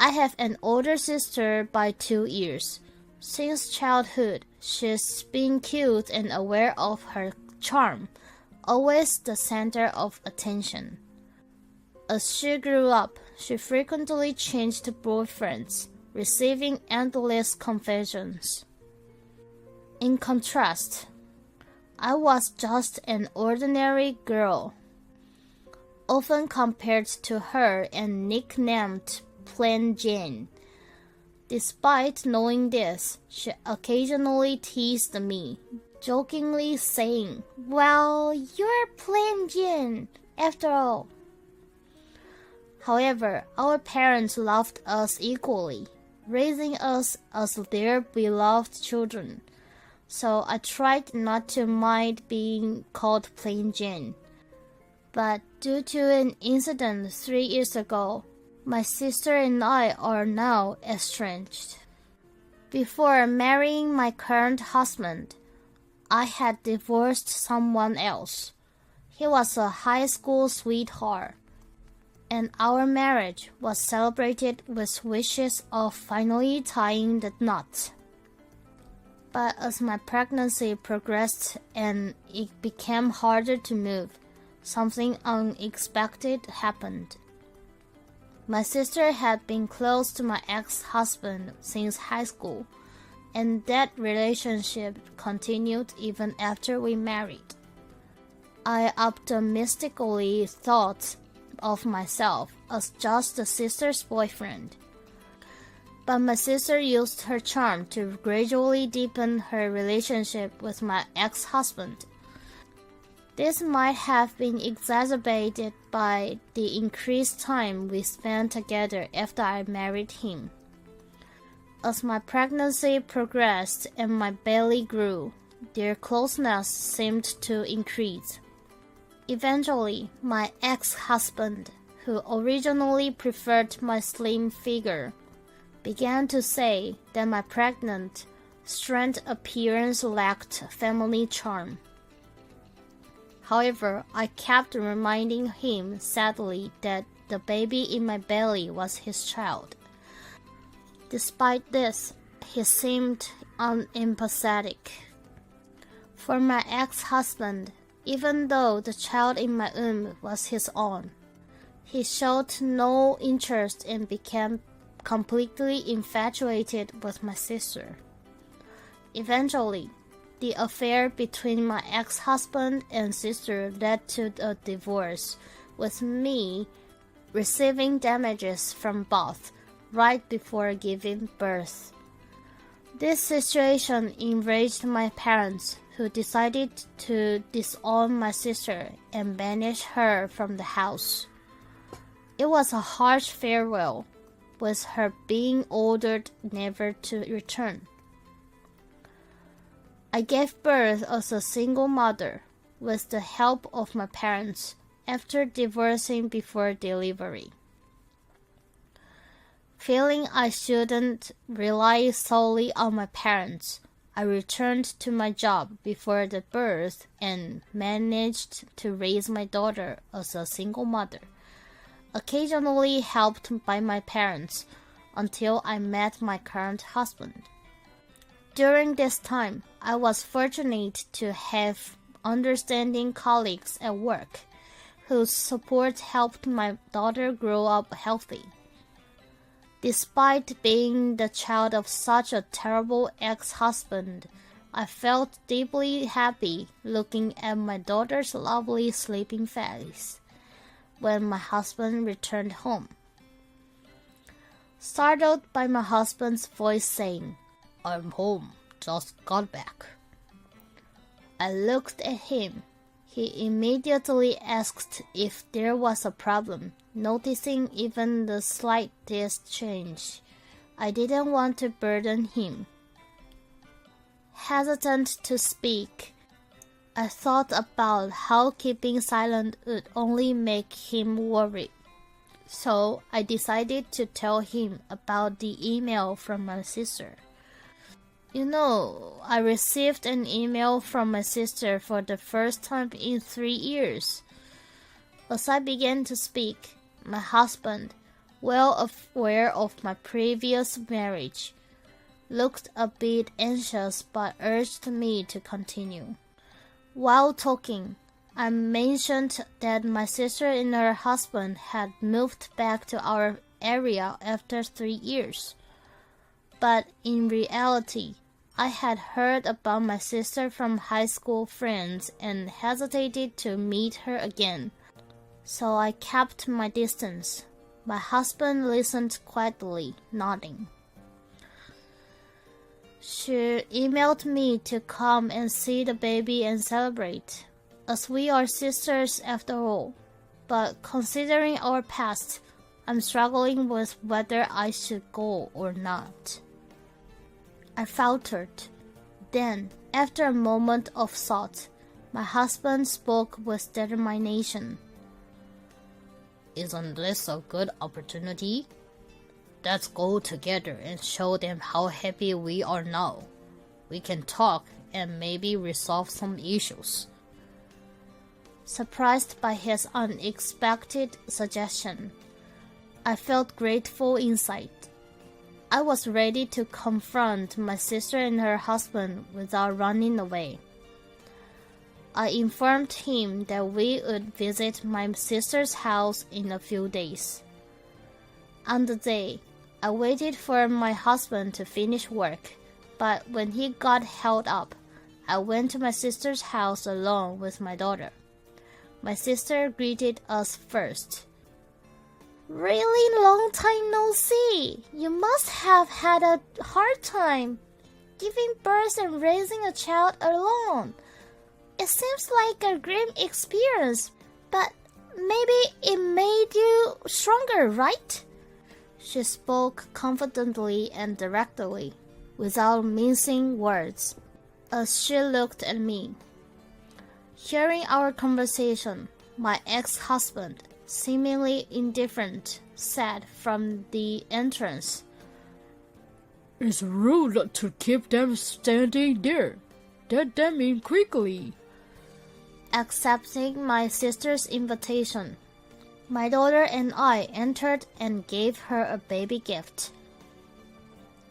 I have an older sister by 2 years. Since childhood, she's been cute and aware of her charm, always the center of attention. As she grew up, she frequently changed boyfriends, receiving endless confessions. In contrast, I was just an ordinary girl, often compared to her and nicknamed Plain Jane. Despite knowing this, she occasionally teased me, jokingly saying, "Well, you're Plain Jane, after all." However, our parents loved us equally, raising us as their beloved children, so I tried not to mind being called Plain Jane. But due to an incident 3 years ago, my sister and I are now estranged. Before marrying my current husband, I had divorced someone else. He was a high school sweetheart, and our marriage was celebrated with wishes of finally tying the knot. But as my pregnancy progressed and it became harder to move, something unexpected happened. My sister had been close to my ex-husband since high school, and that relationship continued even after we married. I optimistically thought of myself as just a sister's boyfriend. But my sister used her charm to gradually deepen her relationship with my ex-husband. This might have been exacerbated by the increased time we spent together after I married him. As my pregnancy progressed and my belly grew, their closeness seemed to increase. Eventually, my ex-husband, who originally preferred my slim figure, began to say that my pregnant, strained appearance lacked family charm. However, I kept reminding him sadly that the baby in my belly was his child. Despite this, he seemed unempathetic. For my ex-husband, even though the child in my womb was his own, he showed no interest and became completely infatuated with my sister. Eventually, the affair between my ex-husband and sister led to a divorce, with me receiving damages from both right before giving birth. This situation enraged my parents, who decided to disown my sister and banish her from the house. It was a harsh farewell, with her being ordered never to return. I gave birth as a single mother, with the help of my parents, after divorcing before delivery. Feeling I shouldn't rely solely on my parents, I returned to my job before the birth and managed to raise my daughter as a single mother, occasionally helped by my parents, until I met my current husband. During this time, I was fortunate to have understanding colleagues at work, whose support helped my daughter grow up healthy. Despite being the child of such a terrible ex-husband, I felt deeply happy looking at my daughter's lovely sleeping face when my husband returned home. Startled by my husband's voice saying, "I'm home, just got back," I looked at him. He immediately asked if there was a problem, noticing even the slightest change. I didn't want to burden him. Hesitant to speak, I thought about how keeping silent would only make him worry. So I decided to tell him about the email from my sister. "You know, I received an email from my sister for the first time in 3 years." As I began to speak, my husband, well aware of my previous marriage, looked a bit anxious but urged me to continue. While talking, I mentioned that my sister and her husband had moved back to our area after 3 years. But in reality, I had heard about my sister from high school friends and hesitated to meet her again, so I kept my distance. My husband listened quietly, nodding. She emailed me to come and see the baby and celebrate, as we are sisters after all. But considering our past, I'm struggling with whether I should go or not. I faltered. Then, after a moment of thought, my husband spoke with determination. "Isn't this a good opportunity? Let's go together and show them how happy we are now. We can talk and maybe resolve some issues." Surprised by his unexpected suggestion, I felt grateful inside. I was ready to confront my sister and her husband without running away. I informed him that we would visit my sister's house in a few days. On the day, I waited for my husband to finish work, but when he got held up, I went to my sister's house alone with my daughter. My sister greeted us first. "Really long time no see. You must have had a hard time giving birth and raising a child alone. It seems like a grim experience, but maybe it made you stronger, right?" She spoke confidently and directly, without mincing words, as she looked at me. Hearing our conversation, my ex-husband, seemingly indifferent, said from the entrance, "It's rude to keep them standing there. Let them in quickly." Accepting my sister's invitation, my daughter and I entered and gave her a baby gift.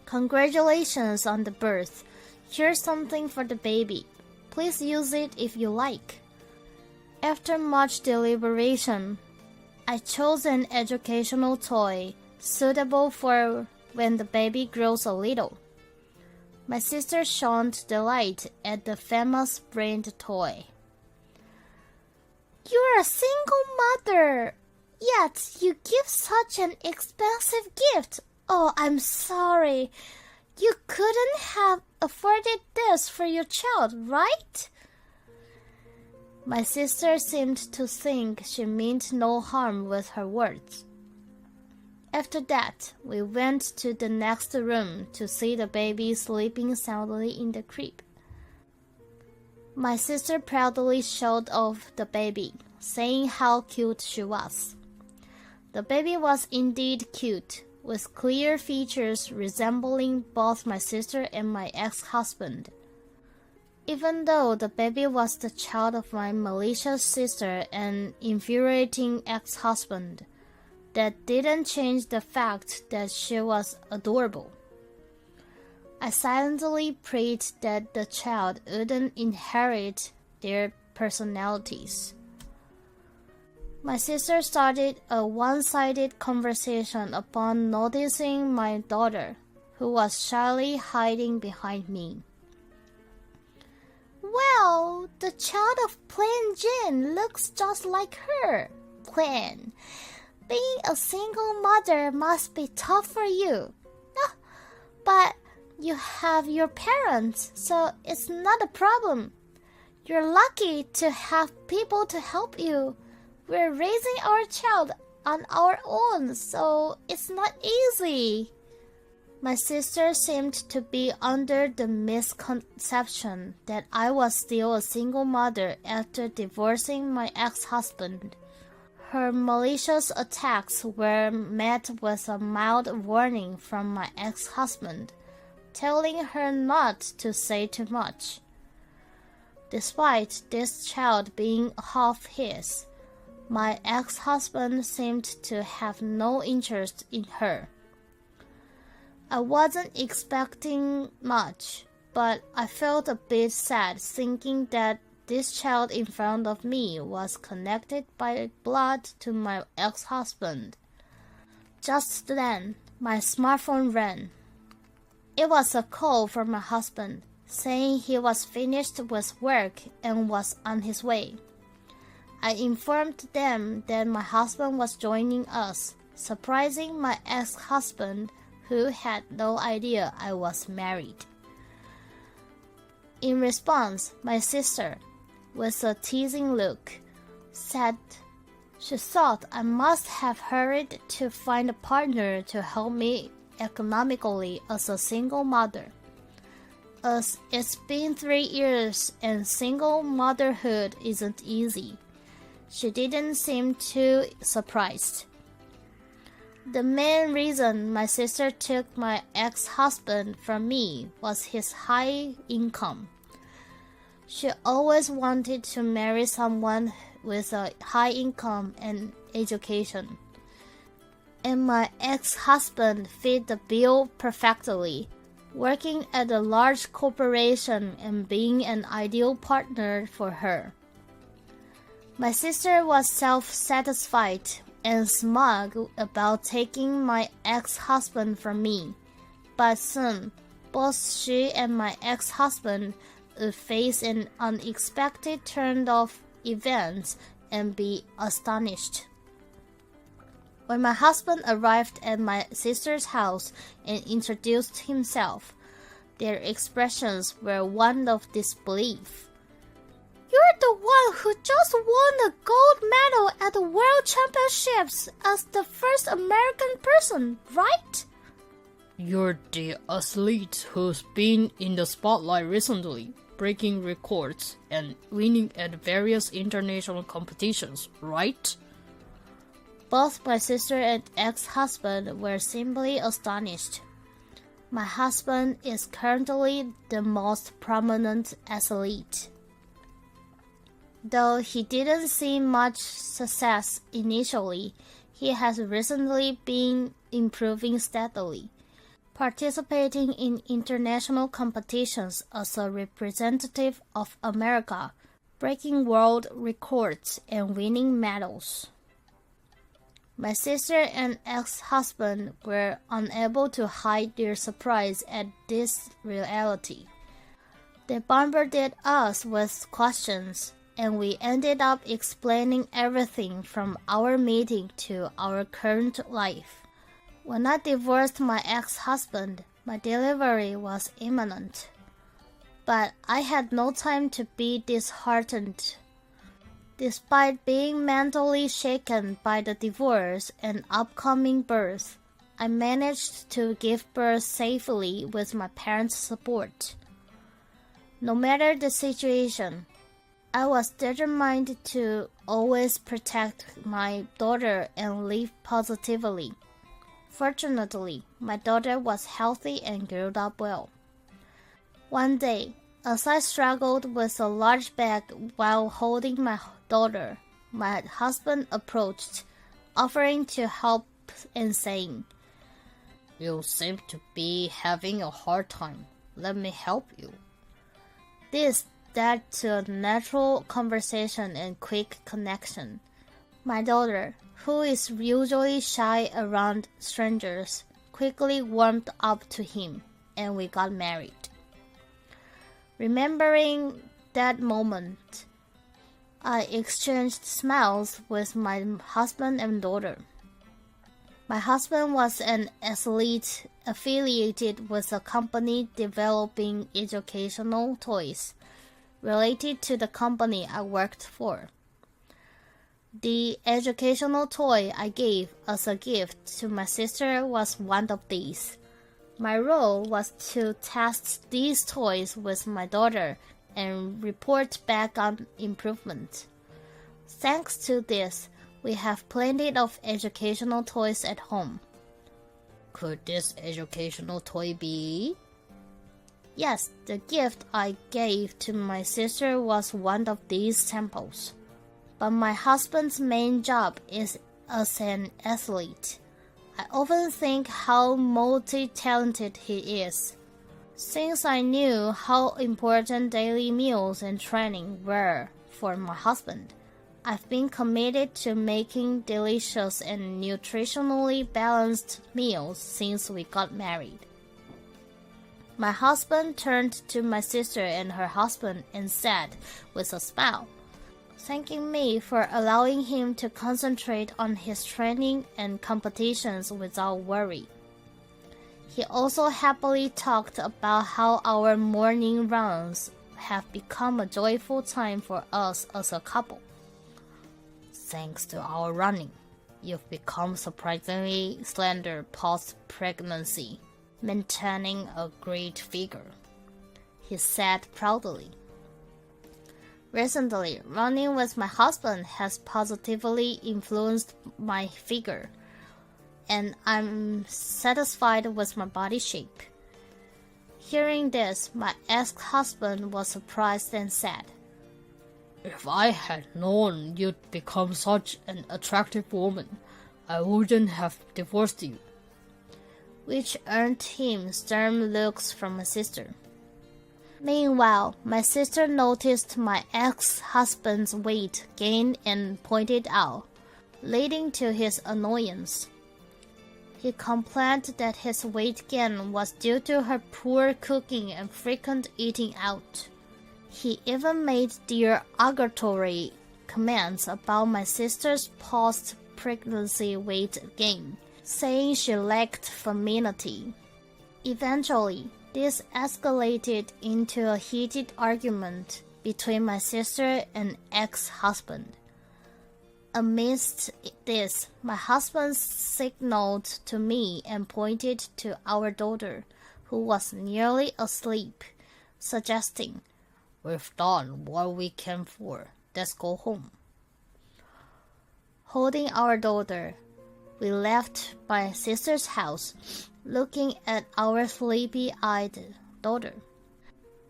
"Congratulations on the birth. Here's something for the baby. Please use it if you like." After much deliberation, I chose an educational toy suitable for when the baby grows a little. My sister showed delight at the famous brand toy. "You're a single mother, yet you give such an expensive gift. Oh, I'm sorry. You couldn't have afforded this for your child, right?" My sister seemed to think she meant no harm with her words. After that, we went to the next room to see the baby sleeping soundly in the crib. My sister proudly showed off the baby, saying how cute she was. The baby was indeed cute, with clear features resembling both my sister and my ex-husband. Even though the baby was the child of my malicious sister and infuriating ex-husband, that didn't change the fact that she was adorable. I silently prayed that the child wouldn't inherit their personalities. My sister started a one-sided conversation upon noticing my daughter, who was shyly hiding behind me. "Well, the child of Plain Jane looks just like her. Plain, being a single mother must be tough for you. Ah, but you have your parents, so it's not a problem. You're lucky to have people to help you. We're raising our child on our own, so it's not easy." My sister seemed to be under the misconception that I was still a single mother after divorcing my ex-husband. Her malicious attacks were met with a mild warning from my ex-husband, telling her not to say too much. Despite this child being half his, my ex-husband seemed to have no interest in her. I wasn't expecting much, but I felt a bit sad thinking that this child in front of me was connected by blood to my ex-husband. Just then, my smartphone rang. It was a call from my husband, saying he was finished with work and was on his way. I informed them that my husband was joining us, surprising my ex-husband, who had no idea I was married. In response, my sister, with a teasing look, said she thought I must have hurried to find a partner to help me economically as a single mother. As it's been 3 years and single motherhood isn't easy, she didn't seem too surprised. The main reason my sister took my ex-husband from me was his high income. She always wanted to marry someone with a high income and education. And my ex-husband fit the bill perfectly, working at a large corporation and being an ideal partner for her. My sister was self-satisfied and smug about taking my ex-husband from me. But soon, both she and my ex-husband would face an unexpected turn of events and be astonished. When my husband arrived at my sister's house and introduced himself, their expressions were one of disbelief. "You're the one who just won a gold medal at the World Championships as the first American person, right?" You're the athlete who's been in the spotlight recently, breaking records and winning at various international competitions, right? Both my sister and ex-husband were simply astonished. My husband is currently the most prominent athlete. Though he didn't see much success initially, he has recently been improving steadily, participating in international competitions as a representative of America, breaking world records and winning medals. My sister and ex-husband were unable to hide their surprise at this reality. They bombarded us with questions, and we ended up explaining everything from our meeting to our current life. When I divorced my ex-husband, my delivery was imminent. But I had no time to be disheartened. Despite being mentally shaken by the divorce and upcoming birth, I managed to give birth safely with my parents' support. No matter the situation, I was determined to always protect my daughter and live positively. Fortunately, my daughter was healthy and grew up well. One day, as I struggled with a large bag while holding my daughter, my husband approached, offering to help and saying, "You seem to be having a hard time. Let me help you." This led to a natural conversation and quick connection. My daughter, who is usually shy around strangers, quickly warmed up to him, and we got married. Remembering that moment, I exchanged smiles with my husband and daughter. My husband was an athlete affiliated with a company developing educational toys related to the company I worked for. The educational toy I gave as a gift to my sister was one of these. My role was to test these toys with my daughter and report back on improvement. Thanks to this, we have plenty of educational toys at home. Could this educational toy be? Yes, the gift I gave to my sister was one of these samples. But my husband's main job is as an athlete. I often think how multi-talented he is. Since I knew how important daily meals and training were for my husband, I've been committed to making delicious and nutritionally balanced meals since we got married. My husband turned to my sister and her husband and said with a smile, thanking me for allowing him to concentrate on his training and competitions without worry. He also happily talked about how our morning runs have become a joyful time for us as a couple. Thanks to our running, you've become surprisingly slender post-pregnancy, maintaining a great figure, he said proudly. Recently, running with my husband has positively influenced my figure, and I'm satisfied with my body shape. Hearing this, my ex-husband was surprised and said, "If I had known you'd become such an attractive woman, I wouldn't have divorced you," which earned him stern looks from my sister. Meanwhile, my sister noticed my ex-husband's weight gain and pointed out, leading to his annoyance. He complained that his weight gain was due to her poor cooking and frequent eating out. He even made derogatory comments about my sister's post-pregnancy weight gain, saying she lacked femininity. Eventually, this escalated into a heated argument between my sister and ex-husband. Amidst this, my husband signaled to me and pointed to our daughter, who was nearly asleep, suggesting, "We've done what we came for. Let's go home." Holding our daughter, we left my sister's house, looking at our sleepy-eyed daughter.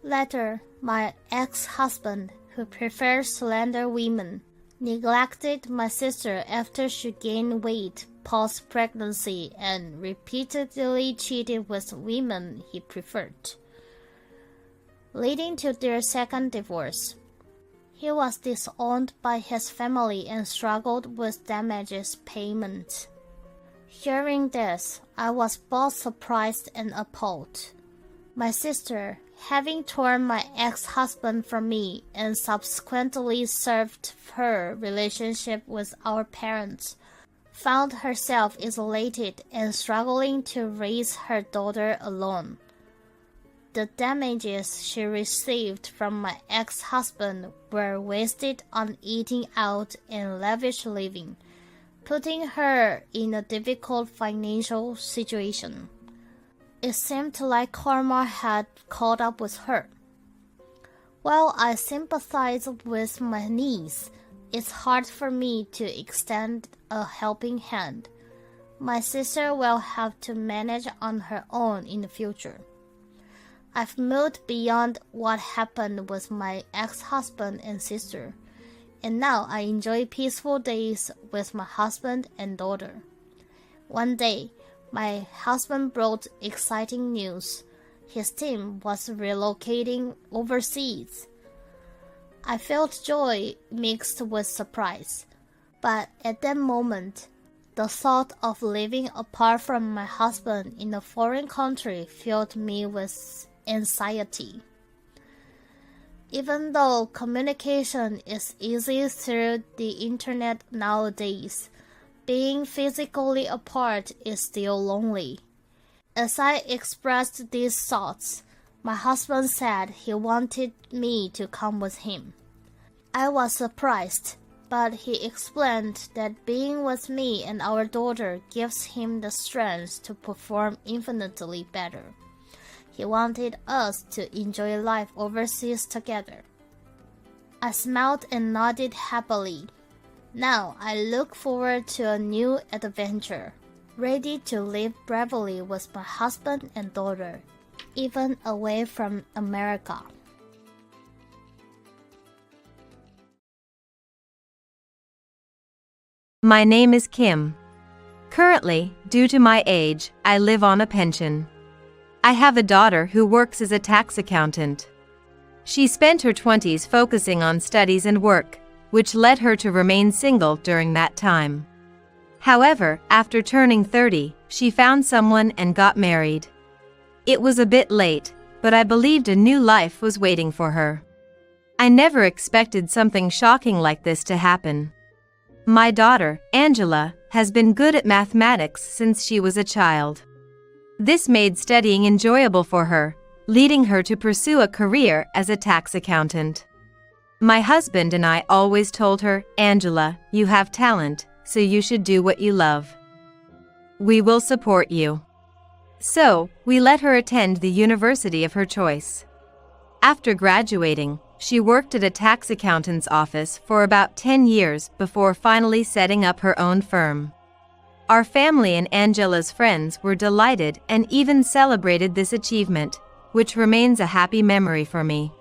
Later, my ex-husband, who prefers slender women, neglected my sister after she gained weight post-pregnancy and repeatedly cheated with women he preferred, leading to their second divorce. He was disowned by his family and struggled with damages payment. Hearing this, I was both surprised and appalled. My sister, having torn my ex-husband from me and subsequently severed her relationship with our parents, found herself isolated and struggling to raise her daughter alone. The damages she received from my ex-husband were wasted on eating out and lavish living, putting her in a difficult financial situation. It seemed like karma had caught up with her. While I sympathize with my niece, it's hard for me to extend a helping hand. My sister will have to manage on her own in the future. I've moved beyond what happened with my ex-husband and sister, and now I enjoy peaceful days with my husband and daughter. One day, my husband brought exciting news. His team was relocating overseas. I felt joy mixed with surprise, but at that moment, the thought of living apart from my husband in a foreign country filled me with anxiety. Even though communication is easy through the internet nowadays, being physically apart is still lonely. As I expressed these thoughts, my husband said he wanted me to come with him. I was surprised, but he explained that being with me and our daughter gives him the strength to perform infinitely better. He wanted us to enjoy life overseas together. I smiled and nodded happily. Now I look forward to a new adventure, ready to live bravely with my husband and daughter, even away from America. My name is Kim. Currently, due to my age, I live on a pension. I have a daughter who works as a tax accountant. She spent her 20s focusing on studies and work, which led her to remain single during that time. However, after turning 30, she found someone and got married. It was a bit late, but I believed a new life was waiting for her. I never expected something shocking like this to happen. My daughter, Angela, has been good at mathematics since she was a child. This made studying enjoyable for her, leading her to pursue a career as a tax accountant. My husband and I always told her, "Angela, you have talent, so you should do what you love. We will support you." So, we let her attend the university of her choice. After graduating, she worked at a tax accountant's office for about 10 years before finally setting up her own firm. Our family and Angela's friends were delighted and even celebrated this achievement, which remains a happy memory for me.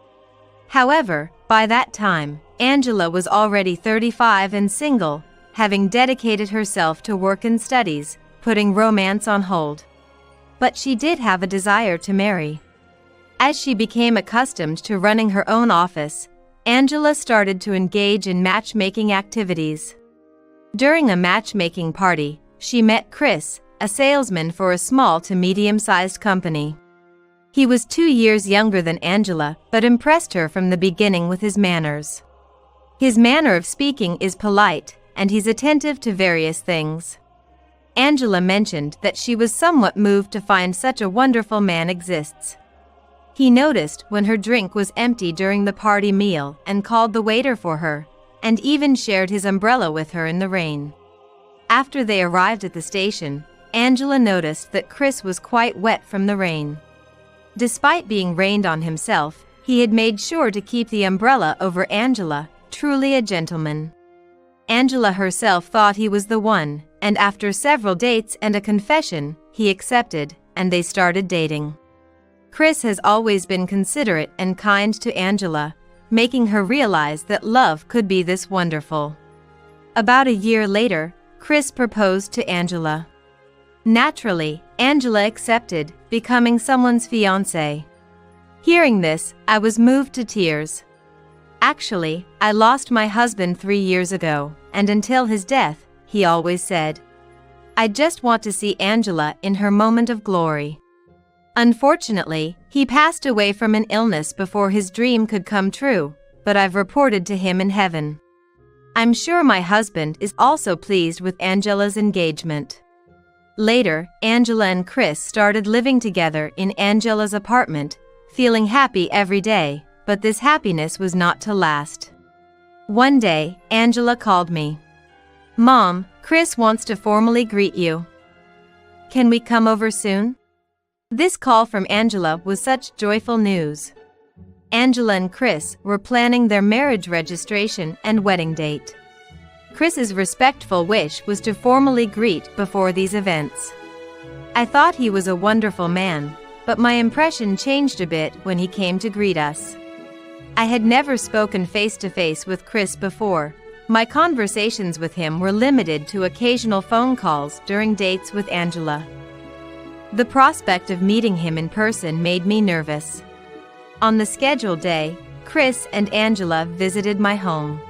However, by that time, Angela was already 35 and single, having dedicated herself to work and studies, putting romance on hold. But she did have a desire to marry. As she became accustomed to running her own office, Angela started to engage in matchmaking activities. During a matchmaking party, she met Chris, a salesman for a small to medium-sized company. He was 2 years younger than Angela, but impressed her from the beginning with his manners. His manner of speaking is polite, and he's attentive to various things. Angela mentioned that she was somewhat moved to find such a wonderful man exists. He noticed when her drink was empty during the party meal and called the waiter for her, and even shared his umbrella with her in the rain. After they arrived at the station, Angela noticed that Chris was quite wet from the rain. Despite being rained on himself, he had made sure to keep the umbrella over Angela, truly a gentleman. Angela herself thought he was the one, and after several dates and a confession, he accepted, and they started dating. Chris has always been considerate and kind to Angela, making her realize that love could be this wonderful. About a year later, Chris proposed to Angela. Naturally, Angela accepted, becoming someone's fiancé. Hearing this, I was moved to tears. Actually, I lost my husband 3 years ago, and until his death, he always said, "I just want to see Angela in her moment of glory." Unfortunately, he passed away from an illness before his dream could come true, but I've reported to him in heaven. I'm sure my husband is also pleased with Angela's engagement. Later, Angela and Chris started living together in Angela's apartment, feeling happy every day, but this happiness was not to last. One day, Angela called me. "Mom, Chris wants to formally greet you. Can we come over soon?" This call from Angela was such joyful news. Angela and Chris were planning their marriage registration and wedding date. Chris's respectful wish was to formally greet before these events. I thought he was a wonderful man, but my impression changed a bit when he came to greet us. I had never spoken face-to-face with Chris before. My conversations with him were limited to occasional phone calls during dates with Angela. The prospect of meeting him in person made me nervous. On the scheduled day, Chris and Angela visited my home.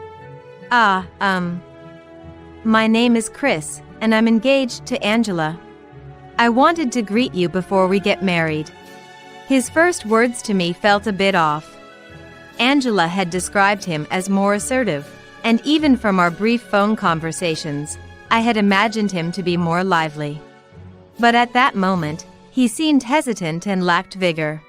My name is Chris, and I'm engaged to Angela. I wanted to greet you before we get married. His first words to me felt a bit off. Angela had described him as more assertive, and even from our brief phone conversations, I had imagined him to be more lively. But at that moment, he seemed hesitant and lacked vigor.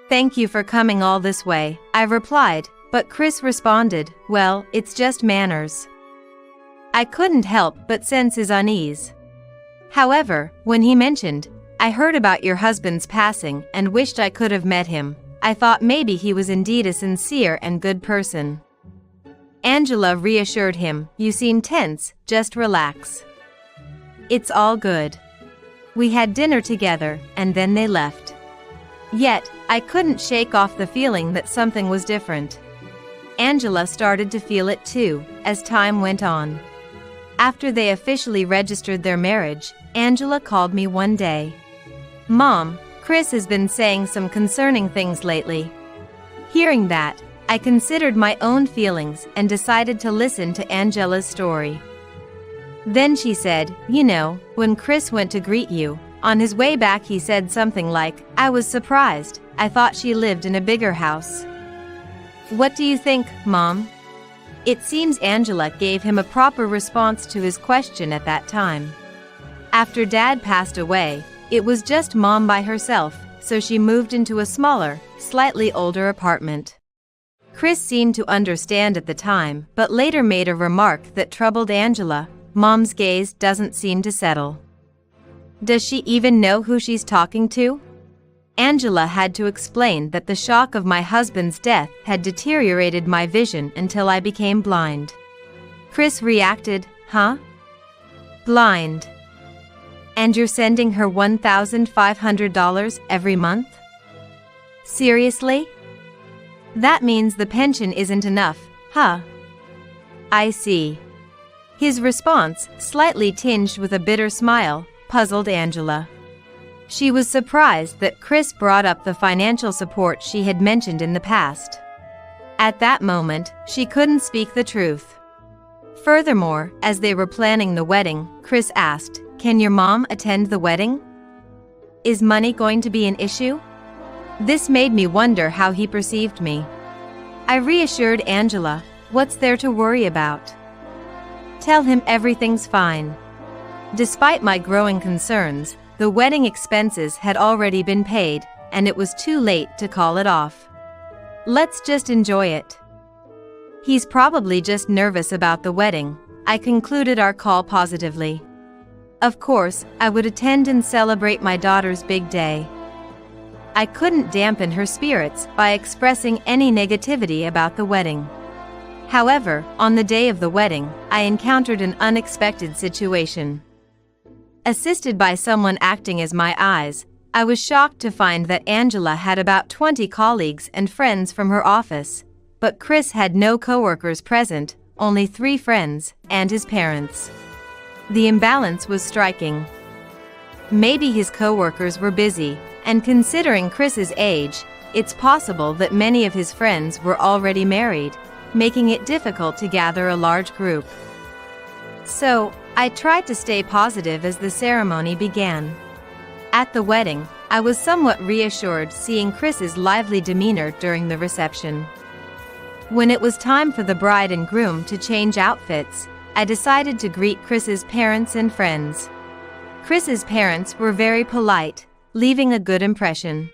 "Thank you for coming all this way," I replied, but Chris responded, "Well, it's just manners." I couldn't help but sense his unease. However, when he mentioned, "I heard about your husband's passing and wished I could have met him," I thought maybe he was indeed a sincere and good person. Angela reassured him, "You seem tense, just relax. It's all good." We had dinner together, and then they left. Yet, I couldn't shake off the feeling that something was different. Angela started to feel it too, as time went on. After they officially registered their marriage, Angela called me one day. "Mom, Chris has been saying some concerning things lately." Hearing that, I considered my own feelings and decided to listen to Angela's story. Then she said, "You know, when Chris went to greet you, on his way back he said something like, 'I was surprised, I thought she lived in a bigger house.' What do you think, Mom?" It seems Angela gave him a proper response to his question at that time. After Dad passed away, it was just Mom by herself, so she moved into a smaller, slightly older apartment. Chris seemed to understand at the time, but later made a remark that troubled Angela. "Mom's gaze doesn't seem to settle. Does she even know who she's talking to?" Angela had to explain that the shock of my husband's death had deteriorated my vision until I became blind. Chris reacted, "Huh? Blind? And you're sending her $1,500 every month? Seriously? That means the pension isn't enough, huh? I see." His response, slightly tinged with a bitter smile, puzzled Angela. She was surprised that Chris brought up the financial support she had mentioned in the past. At that moment, she couldn't speak the truth. Furthermore, as they were planning the wedding, Chris asked, "Can your mom attend the wedding? Is money going to be an issue?" This made me wonder how he perceived me. I reassured Angela, "What's there to worry about? Tell him everything's fine." Despite my growing concerns, the wedding expenses had already been paid, and it was too late to call it off. Let's just enjoy it. He's probably just nervous about the wedding. I concluded our call positively. Of course, I would attend and celebrate my daughter's big day. I couldn't dampen her spirits by expressing any negativity about the wedding. However, on the day of the wedding, I encountered an unexpected situation. Assisted by someone acting as my eyes, I was shocked to find that Angela had about 20 colleagues and friends from her office, but Chris had no coworkers present, only 3 friends, and his parents. The imbalance was striking. Maybe his coworkers were busy, and considering Chris's age, it's possible that many of his friends were already married, making it difficult to gather a large group. So, I tried to stay positive as the ceremony began. At the wedding, I was somewhat reassured seeing Chris's lively demeanor during the reception. When it was time for the bride and groom to change outfits, I decided to greet Chris's parents and friends. Chris's parents were very polite, leaving a good impression.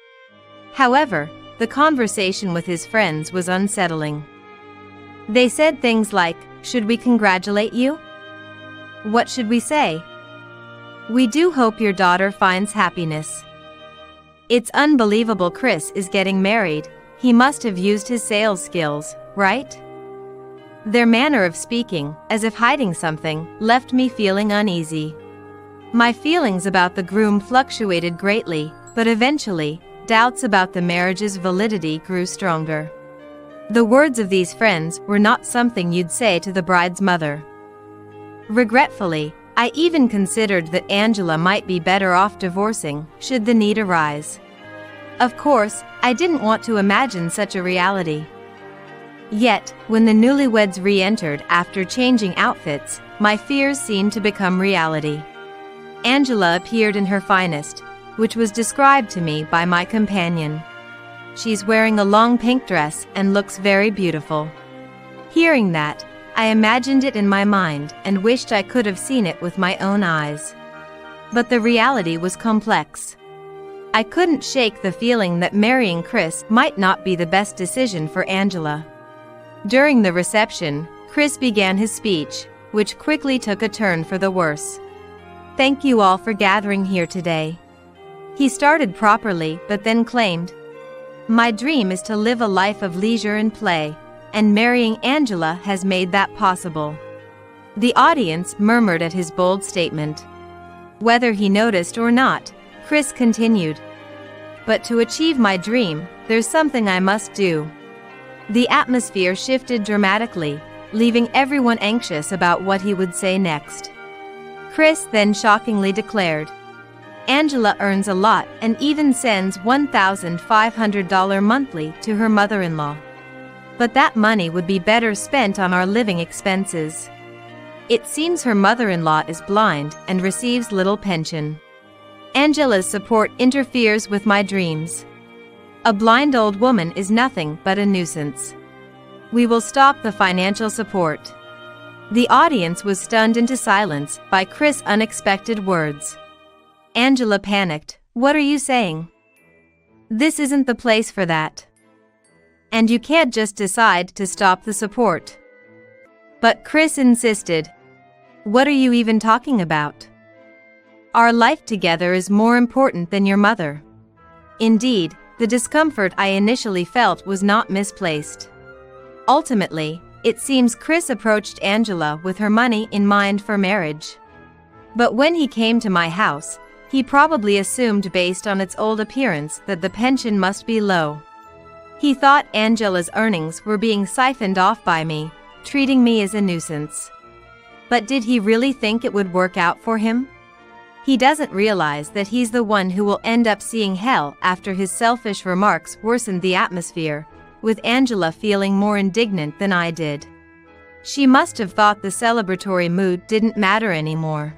However, the conversation with his friends was unsettling. They said things like, "Should we congratulate you? What should we say? We do hope your daughter finds happiness. It's unbelievable Chris is getting married. He must have used his sales skills, right?" Their manner of speaking, as if hiding something, left me feeling uneasy. My feelings about the groom fluctuated greatly, but eventually, doubts about the marriage's validity grew stronger. The words of these friends were not something you'd say to the bride's mother. Regretfully, I even considered that Angela might be better off divorcing, should the need arise. Of course, I didn't want to imagine such a reality. Yet, when the newlyweds re-entered after changing outfits, my fears seemed to become reality. Angela appeared in her finest, which was described to me by my companion. She's wearing a long pink dress and looks very beautiful. Hearing that, I imagined it in my mind and wished I could have seen it with my own eyes. But the reality was complex. I couldn't shake the feeling that marrying Chris might not be the best decision for Angela. During the reception, Chris began his speech, which quickly took a turn for the worse. "Thank you all for gathering here today." He started properly but then claimed, "My dream is to live a life of leisure and play, and marrying Angela has made that possible." The audience murmured at his bold statement. Whether he noticed or not, Chris continued, "But to achieve my dream, there's something I must do." The atmosphere shifted dramatically, leaving everyone anxious about what he would say next. Chris then shockingly declared, "Angela earns a lot and even sends $1,500 monthly to her mother-in-law. But that money would be better spent on our living expenses. It seems her mother-in-law is blind and receives little pension. Angela's support interferes with my dreams. A blind old woman is nothing but a nuisance. We will stop the financial support." The audience was stunned into silence by Chris' unexpected words. Angela panicked. "What are you saying? This isn't the place for that. And you can't just decide to stop the support." But Chris insisted. "What are you even talking about? Our life together is more important than your mother." Indeed, the discomfort I initially felt was not misplaced. Ultimately, it seems Chris approached Angela with her money in mind for marriage. But when he came to my house, he probably assumed based on its old appearance that the pension must be low. He thought Angela's earnings were being siphoned off by me, treating me as a nuisance. But did he really think it would work out for him? He doesn't realize that he's the one who will end up seeing hell after his selfish remarks worsened the atmosphere, with Angela feeling more indignant than I did. She must have thought the celebratory mood didn't matter anymore.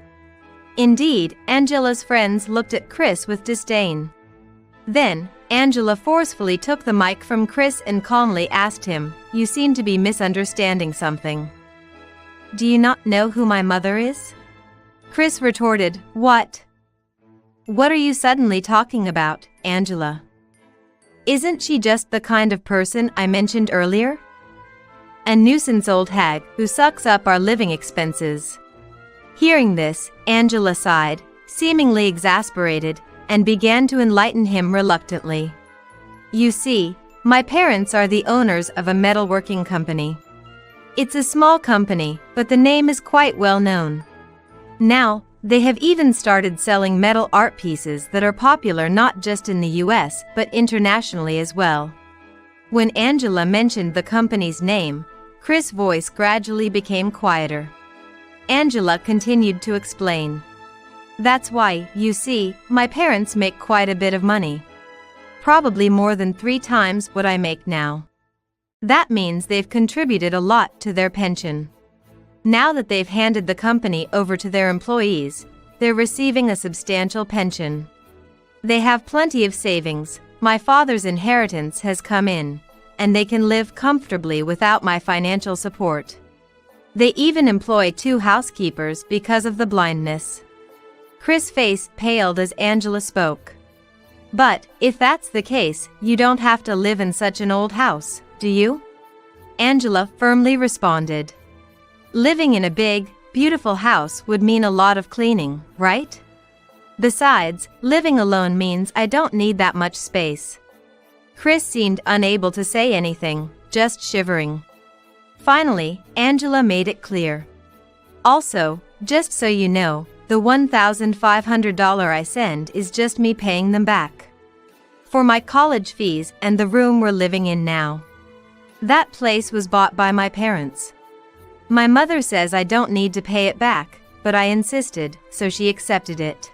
Indeed, Angela's friends looked at Chris with disdain. Then, Angela forcefully took the mic from Chris and calmly asked him, "You seem to be misunderstanding something. Do you not know who my mother is?" Chris retorted, "What? What are you suddenly talking about, Angela? Isn't she just the kind of person I mentioned earlier? A nuisance old hag who sucks up our living expenses." Hearing this, Angela sighed, seemingly exasperated, and began to enlighten him reluctantly. "You see, my parents are the owners of a metalworking company. It's a small company, but the name is quite well known. Now, they have even started selling metal art pieces that are popular not just in the US but internationally as well." When Angela mentioned the company's name, Chris' voice gradually became quieter. Angela continued to explain. "That's why, you see, my parents make quite a bit of money. Probably more than 3 times what I make now. That means they've contributed a lot to their pension. Now that they've handed the company over to their employees, they're receiving a substantial pension. They have plenty of savings, my father's inheritance has come in, and they can live comfortably without my financial support. They even employ 2 housekeepers because of the blindness." Chris' face paled as Angela spoke. "But, if that's the case, you don't have to live in such an old house, do you?" Angela firmly responded. "Living in a big, beautiful house would mean a lot of cleaning, right? Besides, living alone means I don't need that much space." Chris seemed unable to say anything, just shivering. Finally, Angela made it clear. "Also, just so you know, the $1,500 I send is just me paying them back. For my college fees and the room we're living in now. That place was bought by my parents. My mother says I don't need to pay it back, but I insisted, so she accepted it.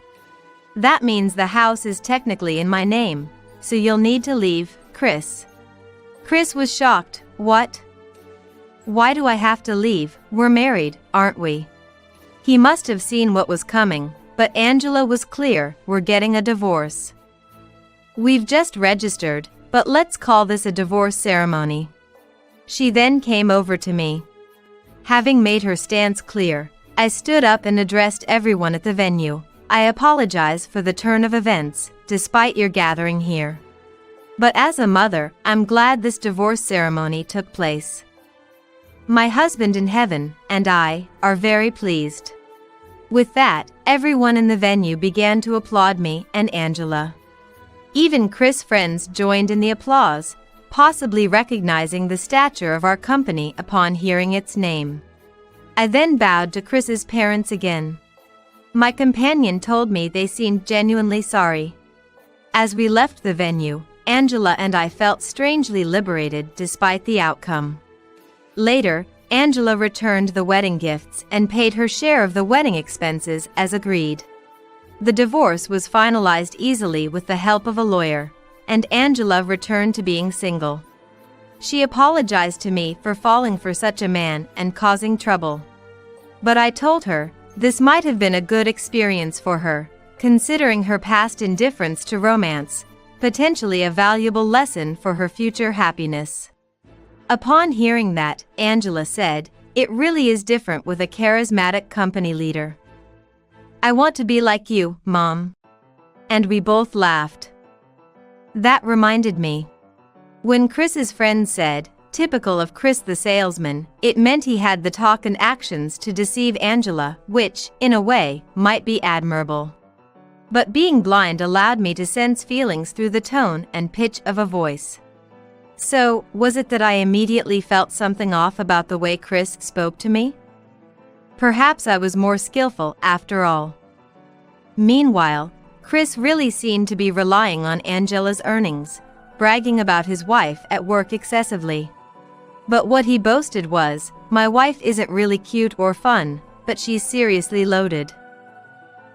That means the house is technically in my name, so you'll need to leave, Chris." Chris was shocked. "What? Why do I have to leave? We're married, aren't we?" He must have seen what was coming, but Angela was clear, "We're getting a divorce. We've just registered, but let's call this a divorce ceremony." She then came over to me. Having made her stance clear, I stood up and addressed everyone at the venue. "I apologize for the turn of events, despite your gathering here. But as a mother, I'm glad this divorce ceremony took place. My husband in heaven, and I, are very pleased." With that, everyone in the venue began to applaud me and Angela. Even Chris' friends joined in the applause, possibly recognizing the stature of our company upon hearing its name. I then bowed to Chris's parents again. My companion told me they seemed genuinely sorry. As we left the venue, Angela and I felt strangely liberated despite the outcome. Later, Angela returned the wedding gifts and paid her share of the wedding expenses as agreed. The divorce was finalized easily with the help of a lawyer, and Angela returned to being single. She apologized to me for falling for such a man and causing trouble. But I told her, this might have been a good experience for her, considering her past indifference to romance, potentially a valuable lesson for her future happiness. Upon hearing that, Angela said, "It really is different with a charismatic company leader. I want to be like you, Mom." And we both laughed. That reminded me. When Chris's friend said, "Typical of Chris the salesman," it meant he had the talk and actions to deceive Angela, which, in a way, might be admirable. But being blind allowed me to sense feelings through the tone and pitch of a voice. So, was it that I immediately felt something off about the way Chris spoke to me? Perhaps I was more skillful after all. Meanwhile, Chris really seemed to be relying on Angela's earnings, bragging about his wife at work excessively. But what he boasted was, "My wife isn't really cute or fun, but she's seriously loaded.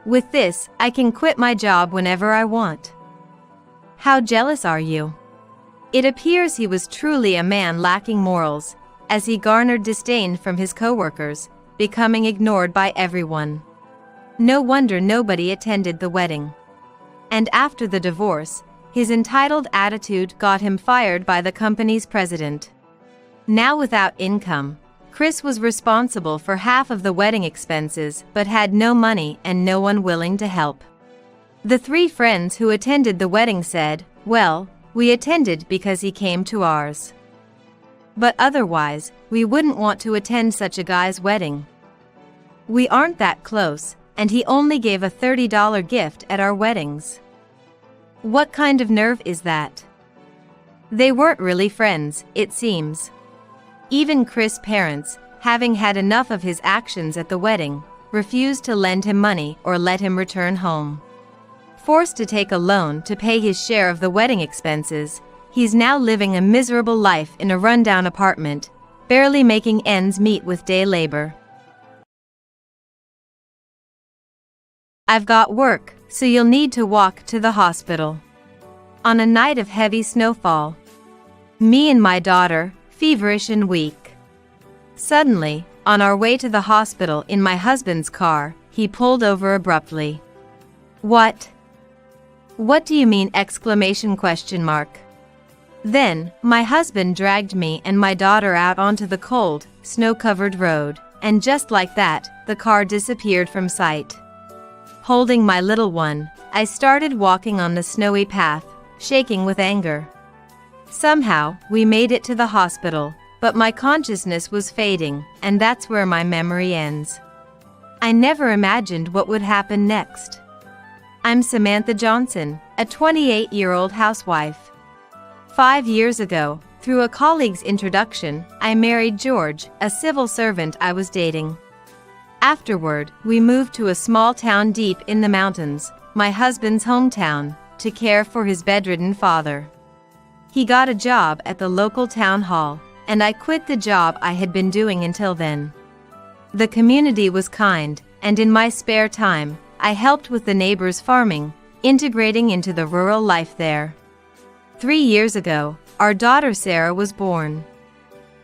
With this, I can quit my job whenever I want. How jealous are you?" It appears he was truly a man lacking morals, as he garnered disdain from his coworkers, becoming ignored by everyone. No wonder nobody attended the wedding. And after the divorce, his entitled attitude got him fired by the company's president. Now without income, Chris was responsible for half of the wedding expenses but had no money and no one willing to help. The 3 friends who attended the wedding said, "Well, we attended because he came to ours. But otherwise, we wouldn't want to attend such a guy's wedding. We aren't that close, and he only gave a $30 gift at our weddings. What kind of nerve is that?" They weren't really friends, it seems. Even Chris' parents, having had enough of his actions at the wedding, refused to lend him money or let him return home. Forced to take a loan to pay his share of the wedding expenses, he's now living a miserable life in a rundown apartment, barely making ends meet with day labor. "I've got work, so you'll need to walk to the hospital." On a night of heavy snowfall. Me and my daughter, feverish and weak. Suddenly, on our way to the hospital in my husband's car, he pulled over abruptly. "What? What do you mean?" Then, my husband dragged me and my daughter out onto the cold, snow-covered road, and just like that, the car disappeared from sight. Holding my little one, I started walking on the snowy path, shaking with anger. Somehow, we made it to the hospital, but my consciousness was fading, and that's where my memory ends. I never imagined what would happen next. I'm Samantha Johnson, a 28-year-old housewife. 5 years ago, through a colleague's introduction, I married George, a civil servant I was dating. Afterward, we moved to a small town deep in the mountains, my husband's hometown, to care for his bedridden father. He got a job at the local town hall, and I quit the job I had been doing until then. The community was kind, and in my spare time, I helped with the neighbors' farming, integrating into the rural life there. 3 years ago, our daughter Sarah was born.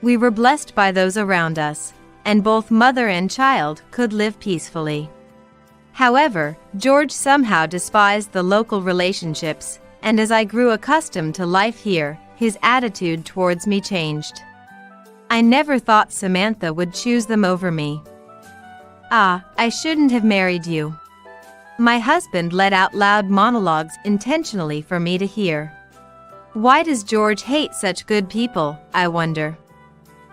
We were blessed by those around us, and both mother and child could live peacefully. However, George somehow despised the local relationships, and as I grew accustomed to life here, his attitude towards me changed. I never thought Samantha would choose them over me. I shouldn't have married you. My husband let out loud monologues intentionally for me to hear. Why does George hate such good people, I wonder?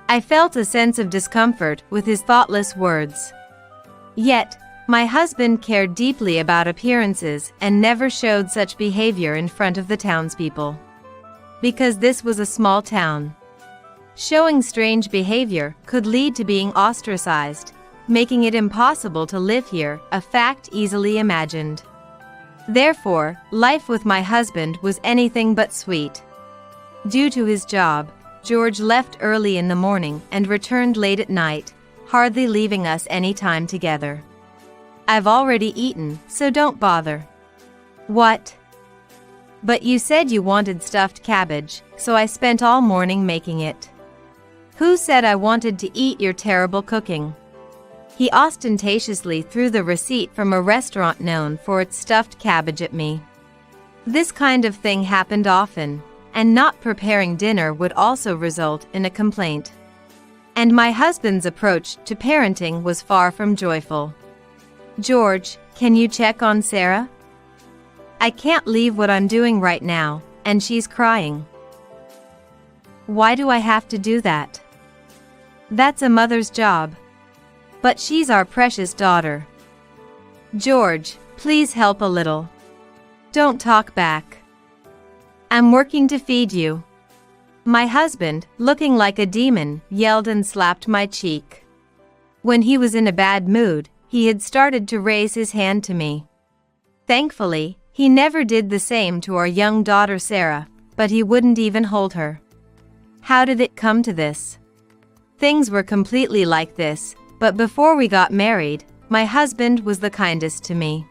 I felt a sense of discomfort with his thoughtless words. Yet, my husband cared deeply about appearances and never showed such behavior in front of the townspeople. Because this was a small town. Showing strange behavior could lead to being ostracized, making it impossible to live here, a fact easily imagined. Therefore, life with my husband was anything but sweet. Due to his job, George left early in the morning and returned late at night, hardly leaving us any time together. I've already eaten, so don't bother. What? But you said you wanted stuffed cabbage, so I spent all morning making it. Who said I wanted to eat your terrible cooking? He ostentatiously threw the receipt from a restaurant known for its stuffed cabbage at me. This kind of thing happened often, and not preparing dinner would also result in a complaint. And my husband's approach to parenting was far from joyful. George, can you check on Sarah? I can't leave what I'm doing right now, and she's crying. Why do I have to do that? That's a mother's job. But she's our precious daughter. George, please help a little. Don't talk back. I'm working to feed you. My husband, looking like a demon, yelled and slapped my cheek. When he was in a bad mood, he had started to raise his hand to me. Thankfully, he never did the same to our young daughter Sarah, but he wouldn't even hold her. How did it come to this? Things were completely like this, but before we got married, my husband was the kindest to me.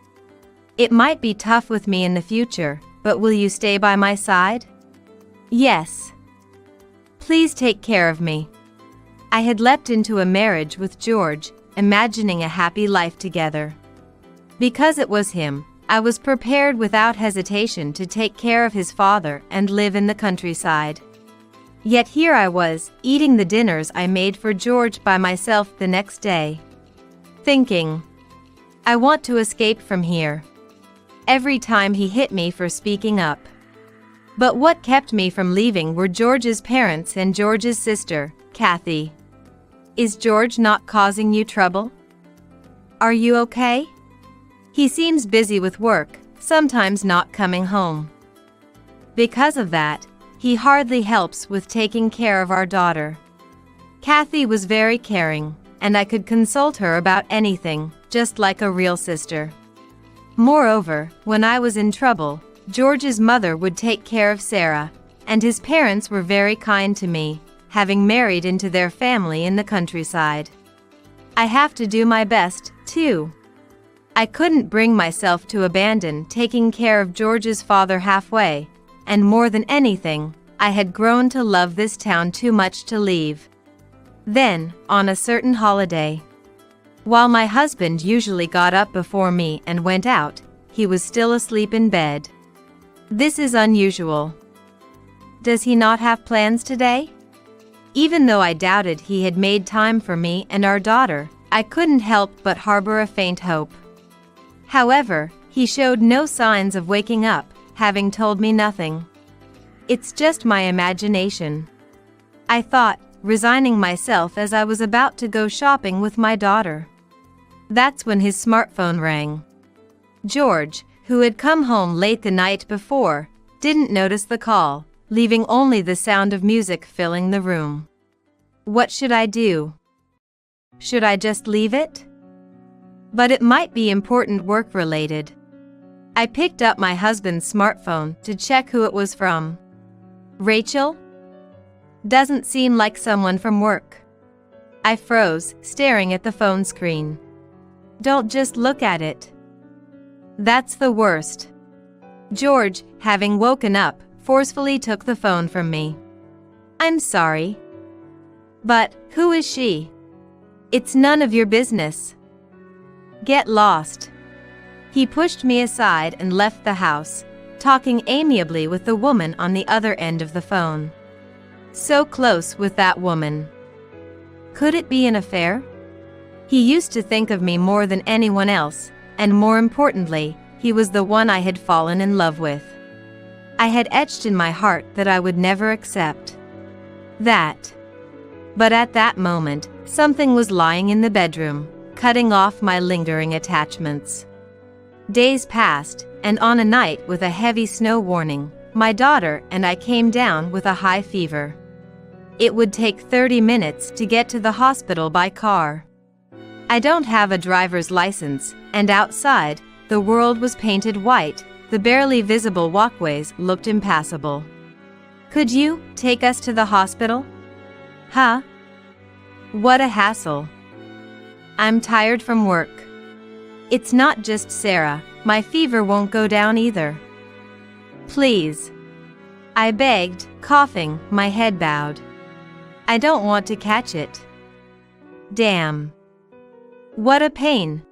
It might be tough with me in the future, but will you stay by my side? Yes. Please take care of me. I had leapt into a marriage with George, imagining a happy life together. Because it was him, I was prepared without hesitation to take care of his father and live in the countryside. Yet here I was, eating the dinners I made for George by myself the next day. Thinking, I want to escape from here. Every time he hit me for speaking up. But what kept me from leaving were George's parents and George's sister, Kathy. Is George not causing you trouble? Are you okay? He seems busy with work, sometimes not coming home. Because of that, he hardly helps with taking care of our daughter. Kathy was very caring, and I could consult her about anything, just like a real sister. Moreover, when I was in trouble, George's mother would take care of Sarah, and his parents were very kind to me, having married into their family in the countryside. I have to do my best, too. I couldn't bring myself to abandon taking care of George's father halfway, and more than anything, I had grown to love this town too much to leave. Then, on a certain holiday, while my husband usually got up before me and went out, he was still asleep in bed. This is unusual. Does he not have plans today? Even though I doubted he had made time for me and our daughter, I couldn't help but harbor a faint hope. However, he showed no signs of waking up, having told me nothing. It's just my imagination, I thought, resigning myself as I was about to go shopping with my daughter. That's when his smartphone rang. George, who had come home late the night before, didn't notice the call, leaving only the sound of music filling the room. What should I do? Should I just leave it? But it might be important work-related. I picked up my husband's smartphone to check who it was from. Rachel? Doesn't seem like someone from work. I froze, staring at the phone screen. Don't just look at it. That's the worst. George, having woken up, forcefully took the phone from me. I'm sorry. But, who is she? It's none of your business. Get lost. He pushed me aside and left the house, talking amiably with the woman on the other end of the phone. So close with that woman. Could it be an affair? He used to think of me more than anyone else, and more importantly, he was the one I had fallen in love with. I had etched in my heart that I would never accept that. But at that moment, something was lying in the bedroom, cutting off my lingering attachments. Days passed, and on a night with a heavy snow warning, my daughter and I came down with a high fever. It would take 30 minutes to get to the hospital by car. I don't have a driver's license, and outside, the world was painted white, the barely visible walkways looked impassable. Could you take us to the hospital? Huh? What a hassle. I'm tired from work. It's not just Sarah, my fever won't go down either. Please. I begged, coughing, my head bowed. I don't want to catch it. Damn. What a pain.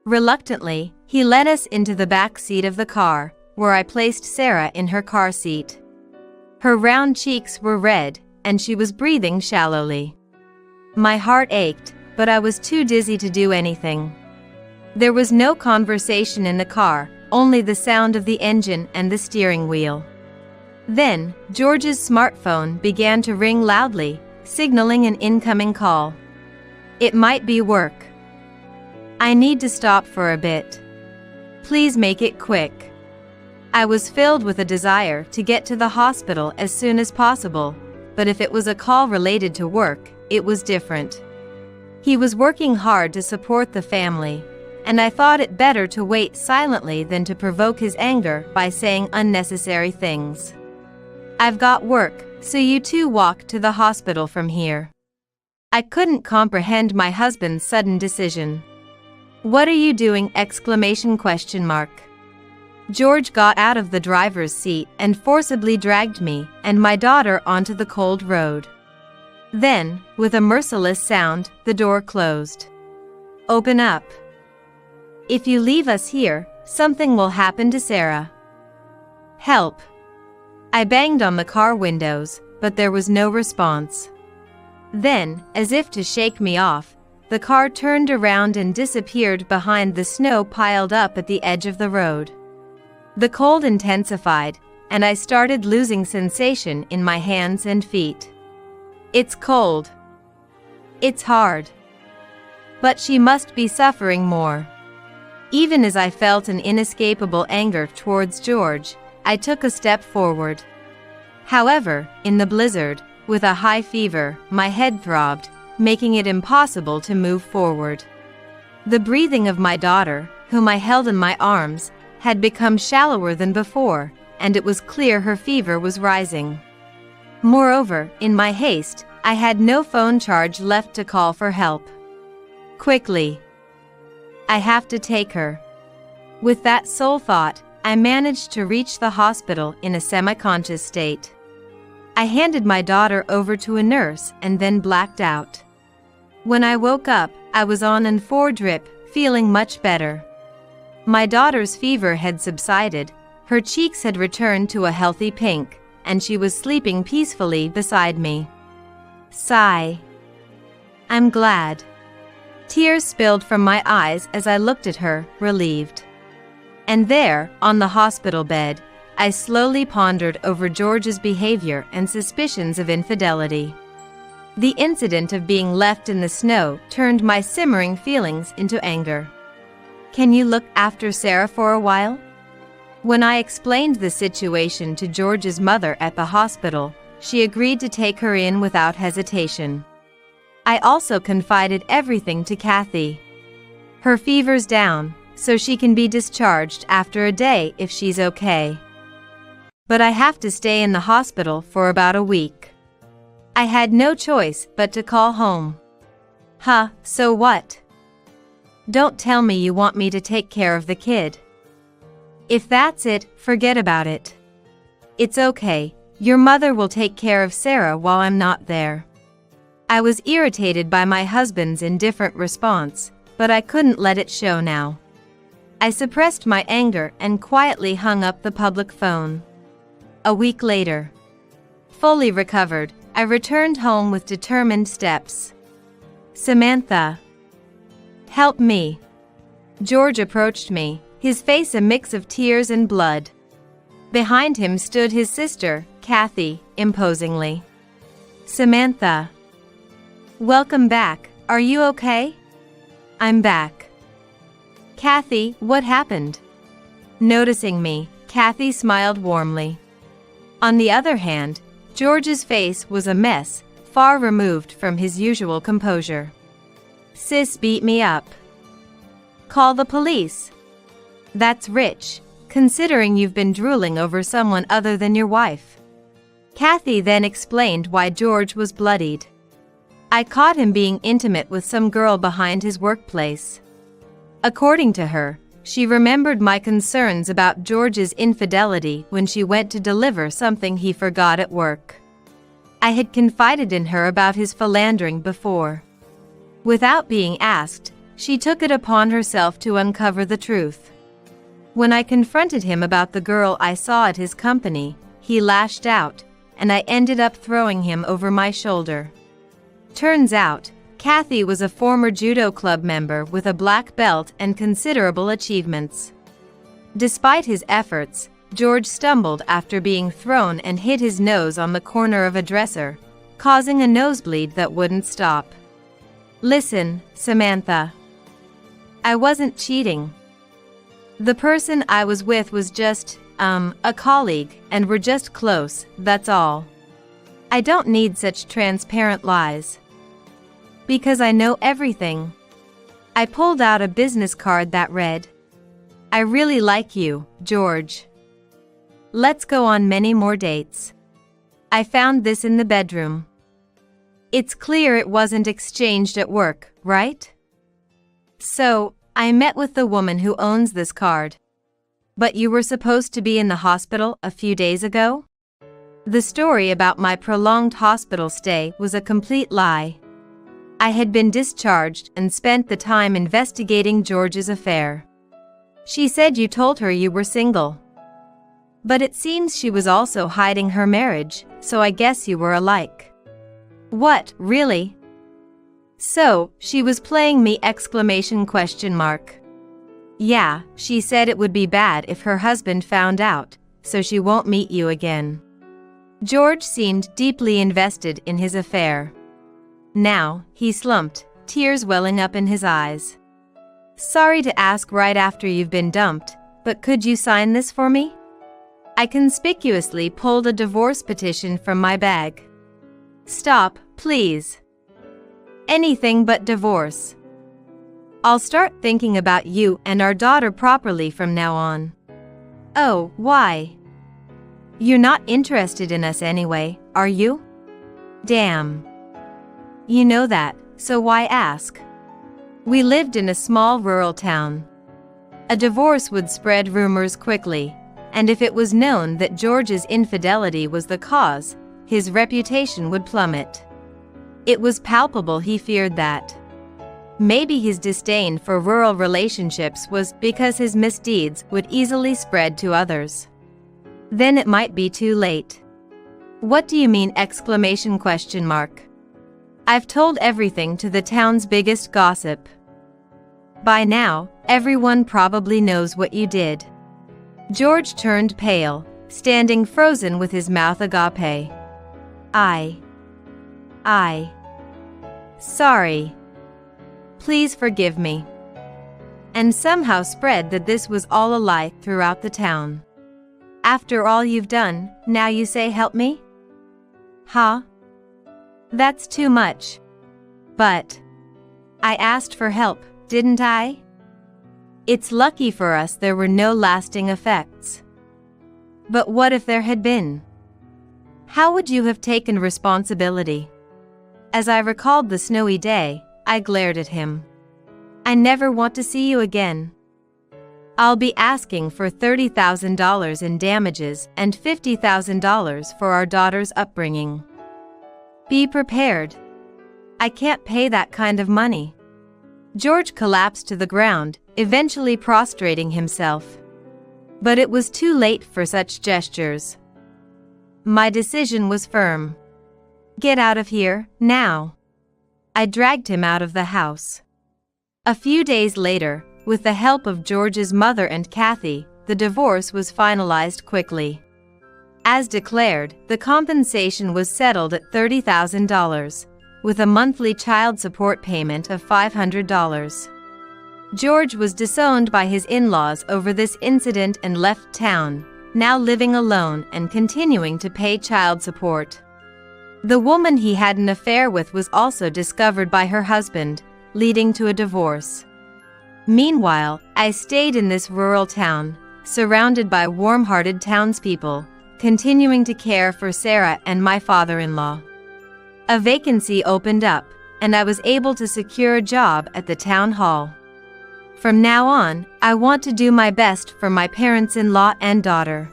Reluctantly, he led us into the back seat of the car, where I placed Sarah in her car seat. Her round cheeks were red, and she was breathing shallowly. My heart ached, but I was too dizzy to do anything. There was no conversation in the car, only the sound of the engine and the steering wheel. Then, George's smartphone began to ring loudly, signaling an incoming call. It might be work. I need to stop for a bit. Please make it quick. I was filled with a desire to get to the hospital as soon as possible, but if it was a call related to work, it was different. He was working hard to support the family, and I thought it better to wait silently than to provoke his anger by saying unnecessary things. I've got work, so you two walk to the hospital from here. I couldn't comprehend my husband's sudden decision. What are you doing? George got out of the driver's seat and forcibly dragged me and my daughter onto the cold road. Then, with a merciless sound, the door closed. Open up. If you leave us here, something will happen to Sarah. Help. I banged on the car windows, but there was no response. Then, as if to shake me off, the car turned around and disappeared behind the snow piled up at the edge of the road. The cold intensified, and I started losing sensation in my hands and feet. It's cold. It's hard. But she must be suffering more. Even as I felt an inescapable anger towards George, I took a step forward. However, in the blizzard, with a high fever, my head throbbed, making it impossible to move forward. The breathing of my daughter, whom I held in my arms, had become shallower than before, and it was clear her fever was rising. Moreover, in my haste, I had no phone charge left to call for help. Quickly. I have to take her. With that sole thought, I managed to reach the hospital in a semi-conscious state. I handed my daughter over to a nurse and then blacked out. When I woke up, I was on an 4-drip, feeling much better. My daughter's fever had subsided, her cheeks had returned to a healthy pink, and she was sleeping peacefully beside me. Sigh. I'm glad. Tears spilled from my eyes as I looked at her, relieved. And there, on the hospital bed, I slowly pondered over George's behavior and suspicions of infidelity. The incident of being left in the snow turned my simmering feelings into anger. Can you look after Sarah for a while? When I explained the situation to George's mother at the hospital, she agreed to take her in without hesitation. I also confided everything to Kathy. Her fever's down, so she can be discharged after a day if she's okay. But I have to stay in the hospital for about a week. I had no choice but to call home. Huh, so what? Don't tell me you want me to take care of the kid. If that's it, forget about it. It's okay, your mother will take care of Sarah while I'm not there. I was irritated by my husband's indifferent response, but I couldn't let it show now. I suppressed my anger and quietly hung up the public phone. A week later, fully recovered, I returned home with determined steps. Samantha, help me. George approached me, his face a mix of tears and blood. Behind him stood his sister, Kathy, imposingly. Samantha. Welcome back, are you okay? I'm back. Kathy, what happened? Noticing me, Kathy smiled warmly. On the other hand, George's face was a mess, far removed from his usual composure. Sis beat me up. Call the police. That's rich, considering you've been drooling over someone other than your wife. Kathy then explained why George was bloodied. I caught him being intimate with some girl behind his workplace. According to her, she remembered my concerns about George's infidelity when she went to deliver something he forgot at work. I had confided in her about his philandering before. Without being asked, she took it upon herself to uncover the truth. When I confronted him about the girl I saw at his company, he lashed out, and I ended up throwing him over my shoulder. Turns out, Kathy was a former judo club member with a black belt and considerable achievements. Despite his efforts, George stumbled after being thrown and hit his nose on the corner of a dresser, causing a nosebleed that wouldn't stop. Listen, Samantha. I wasn't cheating. The person I was with was just, a colleague, and we're just close, that's all. I don't need such transparent lies. Because I know everything. I pulled out a business card that read, I really like you, George. Let's go on many more dates. I found this in the bedroom. It's clear it wasn't exchanged at work, right? So, I met with the woman who owns this card. But you were supposed to be in the hospital a few days ago? The story about my prolonged hospital stay was a complete lie. I had been discharged and spent the time investigating George's affair. She said you told her you were single. But it seems she was also hiding her marriage, so I guess you were alike. What, really? So, she was playing me ? Yeah, she said it would be bad if her husband found out, so she won't meet you again. George seemed deeply invested in his affair. Now, he slumped, tears welling up in his eyes. Sorry to ask right after you've been dumped, but could you sign this for me? I conspicuously pulled a divorce petition from my bag. Stop, please. Anything but divorce. I'll start thinking about you and our daughter properly from now on. Oh, why? You're not interested in us anyway, are you? Damn. You know that, so why ask? We lived in a small rural town. A divorce would spread rumors quickly, and if it was known that George's infidelity was the cause, his reputation would plummet. It was palpable he feared that. Maybe his disdain for rural relationships was because his misdeeds would easily spread to others. Then it might be too late. What do you mean ? I've told everything to the town's biggest gossip. By now, everyone probably knows what you did. George turned pale, standing frozen with his mouth agape. Sorry. Please forgive me. And somehow spread that this was all a lie throughout the town. After all you've done, now you say help me? Huh? That's too much. But I asked for help, didn't I? It's lucky for us there were no lasting effects. But what if there had been? How would you have taken responsibility? As I recalled the snowy day, I glared at him. I never want to see you again. I'll be asking for $30,000 in damages and $50,000 for our daughter's upbringing. Be prepared. I can't pay that kind of money. George collapsed to the ground, eventually prostrating himself. But it was too late for such gestures. My decision was firm. Get out of here, now. I dragged him out of the house. A few days later, with the help of George's mother and Kathy, the divorce was finalized quickly. As declared, the compensation was settled at $30,000, with a monthly child support payment of $500. George was disowned by his in-laws over this incident and left town, now living alone and continuing to pay child support. The woman he had an affair with was also discovered by her husband, leading to a divorce. Meanwhile, I stayed in this rural town, surrounded by warm-hearted townspeople, continuing to care for Sarah and my father-in-law. A vacancy opened up, and I was able to secure a job at the town hall. From now on, I want to do my best for my parents-in-law and daughter.